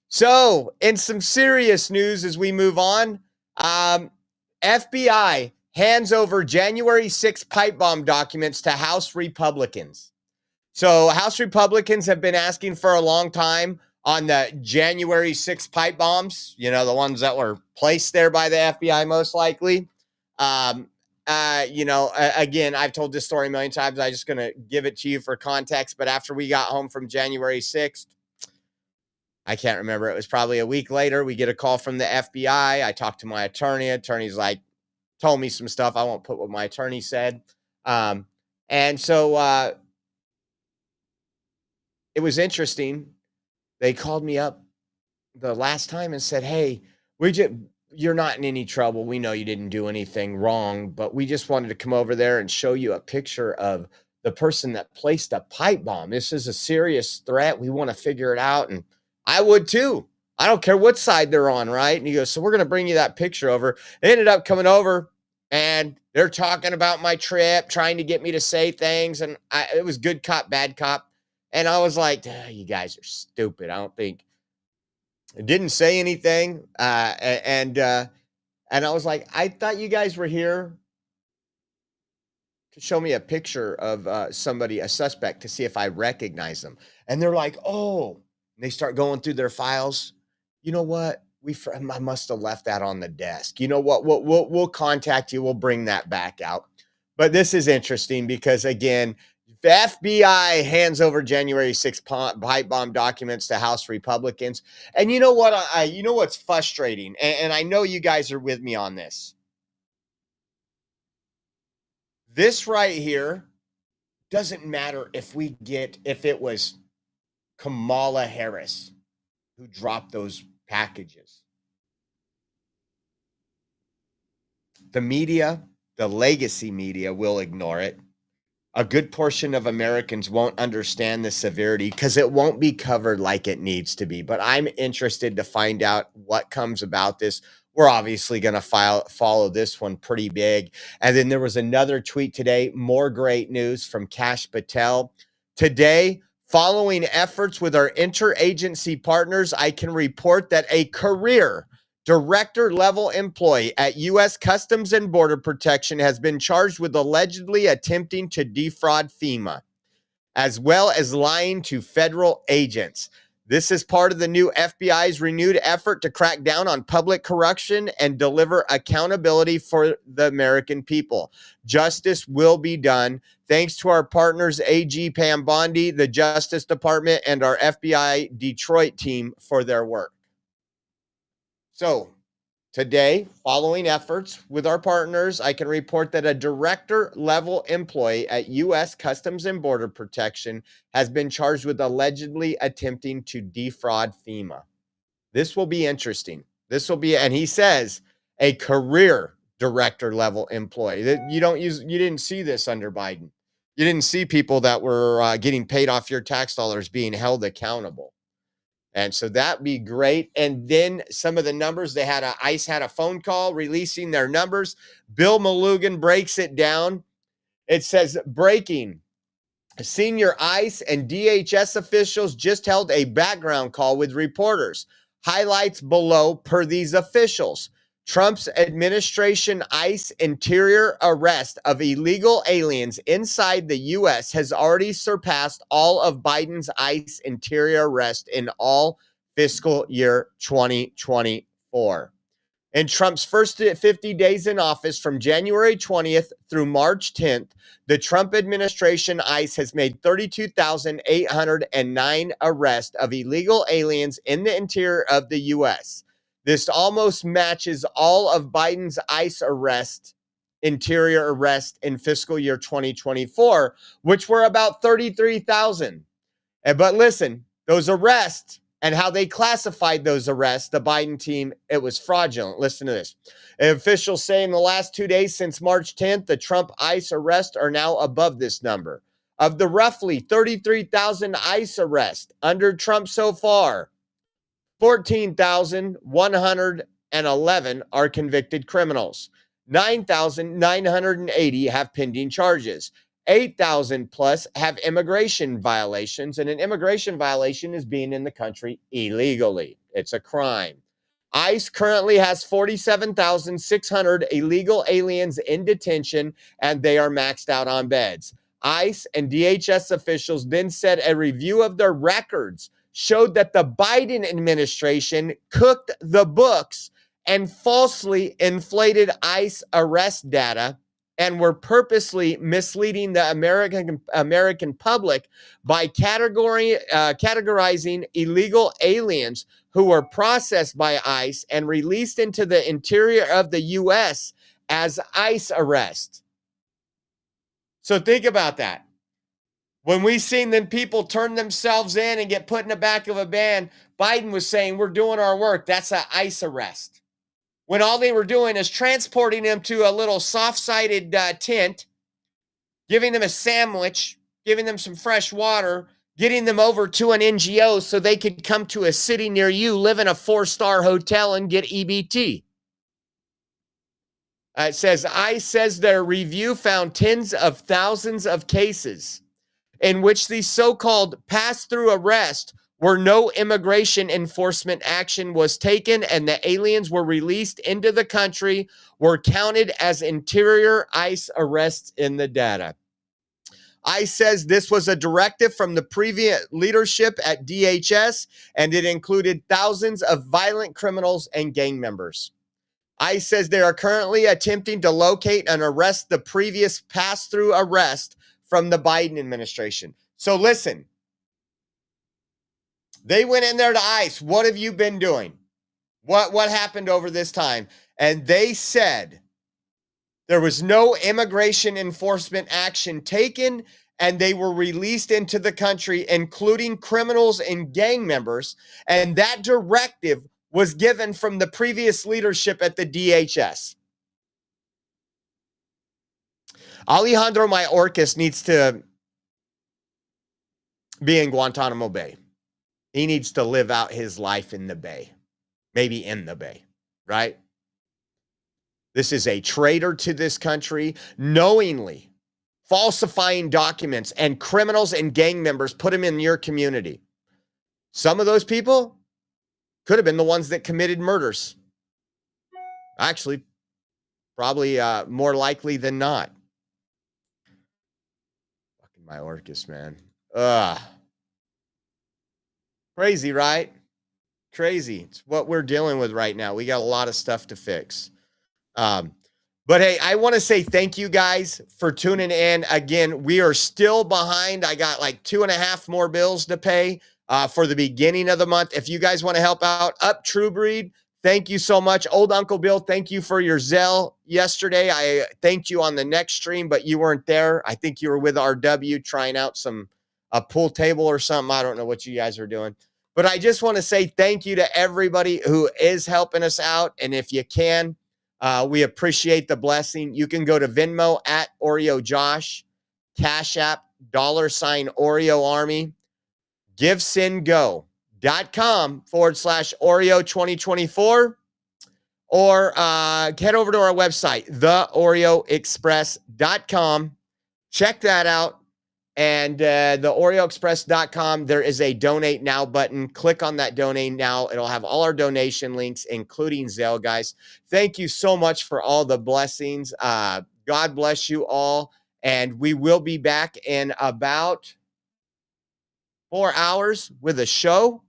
So, in some serious news as we move on, FBI hands over January 6th pipe bomb documents to House Republicans. So, House Republicans have been asking for a long time on the January 6th pipe bombs, the ones that were placed there by the FBI most likely. Again, I've told this story a million times. I'm just going to give it to you for context. But after we got home from January 6th, I can't remember. It was probably a week later. We get a call from the FBI. I talked to my attorney. Attorney's told me some stuff. I won't put what my attorney said. And so it was interesting. They called me up the last time and said, hey, you're not in any trouble. We know you didn't do anything wrong, but we just wanted to come over there and show you a picture of the person that placed a pipe bomb. This is a serious threat. We want to figure it out. And I would too. I don't care what side they're on, right? And he goes, so we're going to bring you that picture over. They ended up coming over and they're talking about my trip, trying to get me to say things. And it was good cop, bad cop. And I was like, you guys are stupid. I don't think Didn't say anything. And I was like, I thought you guys were here to show me a picture of somebody, a suspect, to see if I recognize them. And they're like, oh, and they start going through their files. You know what? I must have left that on the desk. You know what? We'll contact you. We'll bring that back out. But this is interesting because, again, the FBI hands over January 6th pipe bomb documents to House Republicans. And you know what? You know what's frustrating? And I know you guys are with me on this. This right here doesn't matter if it was Kamala Harris who dropped those packages. The media, the legacy media, will ignore it. A good portion of Americans won't understand the severity because it won't be covered like it needs to be. But I'm interested to find out what comes about this. We're obviously going to follow this one pretty big. And then there was another tweet today, more great news from Kash Patel. Today, following efforts with our interagency partners, I can report that a career director-level employee at U.S. Customs and Border Protection has been charged with allegedly attempting to defraud FEMA, as well as lying to federal agents. This is part of the new FBI's renewed effort to crack down on public corruption and deliver accountability for the American people. Justice will be done. Thanks to our partners, AG Pam Bondi, the Justice Department, and our FBI Detroit team for their work. So, today, following efforts with our partners, I can report that a director-level employee at U.S. Customs and Border Protection has been charged with allegedly attempting to defraud FEMA. This will be interesting. And he says, a career director-level employee. You didn't see this under Biden. You didn't see people that were getting paid off your tax dollars being held accountable. And so that'd be great. And then some of the numbers, ICE had a phone call releasing their numbers. Bill Malugin breaks it down. It says, breaking, senior ICE and DHS officials just held a background call with reporters. Highlights below per these officials. Trump's administration ICE interior arrest of illegal aliens inside the U.S. has already surpassed all of Biden's ICE interior arrest in all fiscal year 2024. In Trump's first 50 days in office, from January 20th through March 10th, the Trump administration ICE has made 32,809 arrests of illegal aliens in the interior of the U.S. This almost matches all of Biden's ICE interior arrest in fiscal year 2024, which were about 33,000. But listen, those arrests and how they classified those arrests, the Biden team, it was fraudulent. Listen to this. Officials say in the last 2 days since March 10th, the Trump ICE arrests are now above this number. Of the roughly 33,000 ICE arrests under Trump so far, 14,111 are convicted criminals. 9,980 have pending charges. 8,000 plus have immigration violations, and an immigration violation is being in the country illegally. It's a crime. ICE currently has 47,600 illegal aliens in detention, and they are maxed out on beds. ICE and DHS officials then said a review of their records showed that the Biden administration cooked the books and falsely inflated ICE arrest data and were purposely misleading the American public by categorizing illegal aliens who were processed by ICE and released into the interior of the U.S. as ICE arrests. So think about that. When we seen them people turn themselves in and get put in the back of a van, Biden was saying, we're doing our work. That's an ICE arrest. When all they were doing is transporting them to a little soft-sided tent, giving them a sandwich, giving them some fresh water, getting them over to an NGO so they could come to a city near you, live in a 4-star hotel, and get EBT. It says, ICE says their review found tens of thousands of cases in which these so-called pass-through arrests where no immigration enforcement action was taken and the aliens were released into the country were counted as interior ICE arrests in the data. ICE says this was a directive from the previous leadership at DHS, and it included thousands of violent criminals and gang members. ICE says they are currently attempting to locate and arrest the previous pass-through arrest from the Biden administration. So listen, they went in there to ICE. What have you been doing? What happened over this time? And they said there was no immigration enforcement action taken, and they were released into the country, including criminals and gang members. And that directive was given from the previous leadership at the DHS. Alejandro Mayorkas needs to be in Guantanamo Bay. He needs to live out his life in the Bay, maybe in the Bay, right? This is a traitor to this country, knowingly falsifying documents, and criminals and gang members put him in your community. Some of those people could have been the ones that committed murders. Actually, probably more likely than not. Fucking Mayorkas, man. Ugh. Crazy, right? Crazy. It's what we're dealing with right now. We got a lot of stuff to fix. But hey, I want to say thank you guys for tuning in. Again, we are still behind. I got like 2.5 more bills to pay for the beginning of the month. If you guys want to help out, Up True Breed, thank you so much. Old Uncle Bill, thank you for your Zelle yesterday. I thanked you on the next stream, but you weren't there. I think you were with RW trying out a pool table or something. I don't know what you guys are doing. But I just want to say thank you to everybody who is helping us out. And if you can, we appreciate the blessing. You can go to Venmo at Oreo Josh, Cash App, $Oreo Army, GiveSendGo.com/Oreo 2024, or head over to our website, theoreoexpress.com. Check that out. And the OreoExpress.com, there is a donate now button. Click on that donate now. It'll have all our donation links, including Zelle, guys. Thank you so much for all the blessings. God bless you all. And we will be back in about 4 hours with a show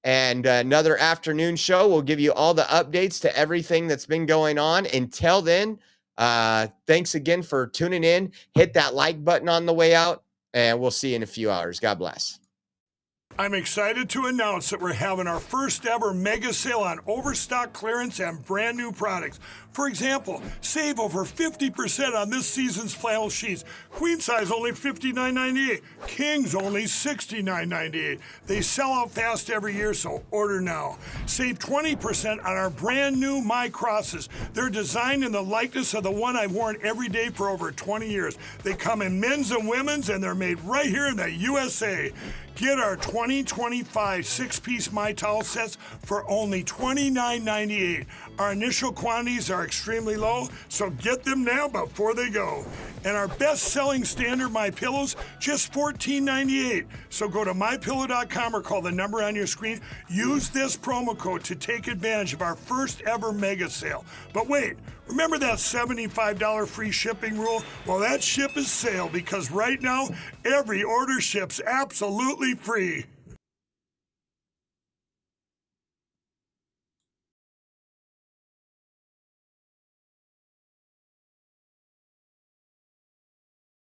and another afternoon show. We'll give you all the updates to everything that's been going on. Until then, thanks again for tuning in. Hit that like button on the way out. And we'll see you in a few hours. God bless. I'm excited to announce that we're having our first ever mega sale on overstock clearance and brand new products. For example, save over 50% on this season's flannel sheets. Queen size only $59.98. Kings only $69.98. They sell out fast every year, so order now. Save 20% on our brand new My Crosses. They're designed in the likeness of the one I've worn every day for over 20 years. They come in men's and women's, and they're made right here in the USA. Get our 2025 6-piece My Towel sets for only $29.98. Our initial quantities are extremely low, so get them now before they go. And our best-selling standard My Pillows, just $14.98. So go to MyPillow.com or call the number on your screen. Use this promo code to take advantage of our first ever mega sale. But wait, remember that $75 free shipping rule? Well, that ship is sailed, because right now, every order ships absolutely free.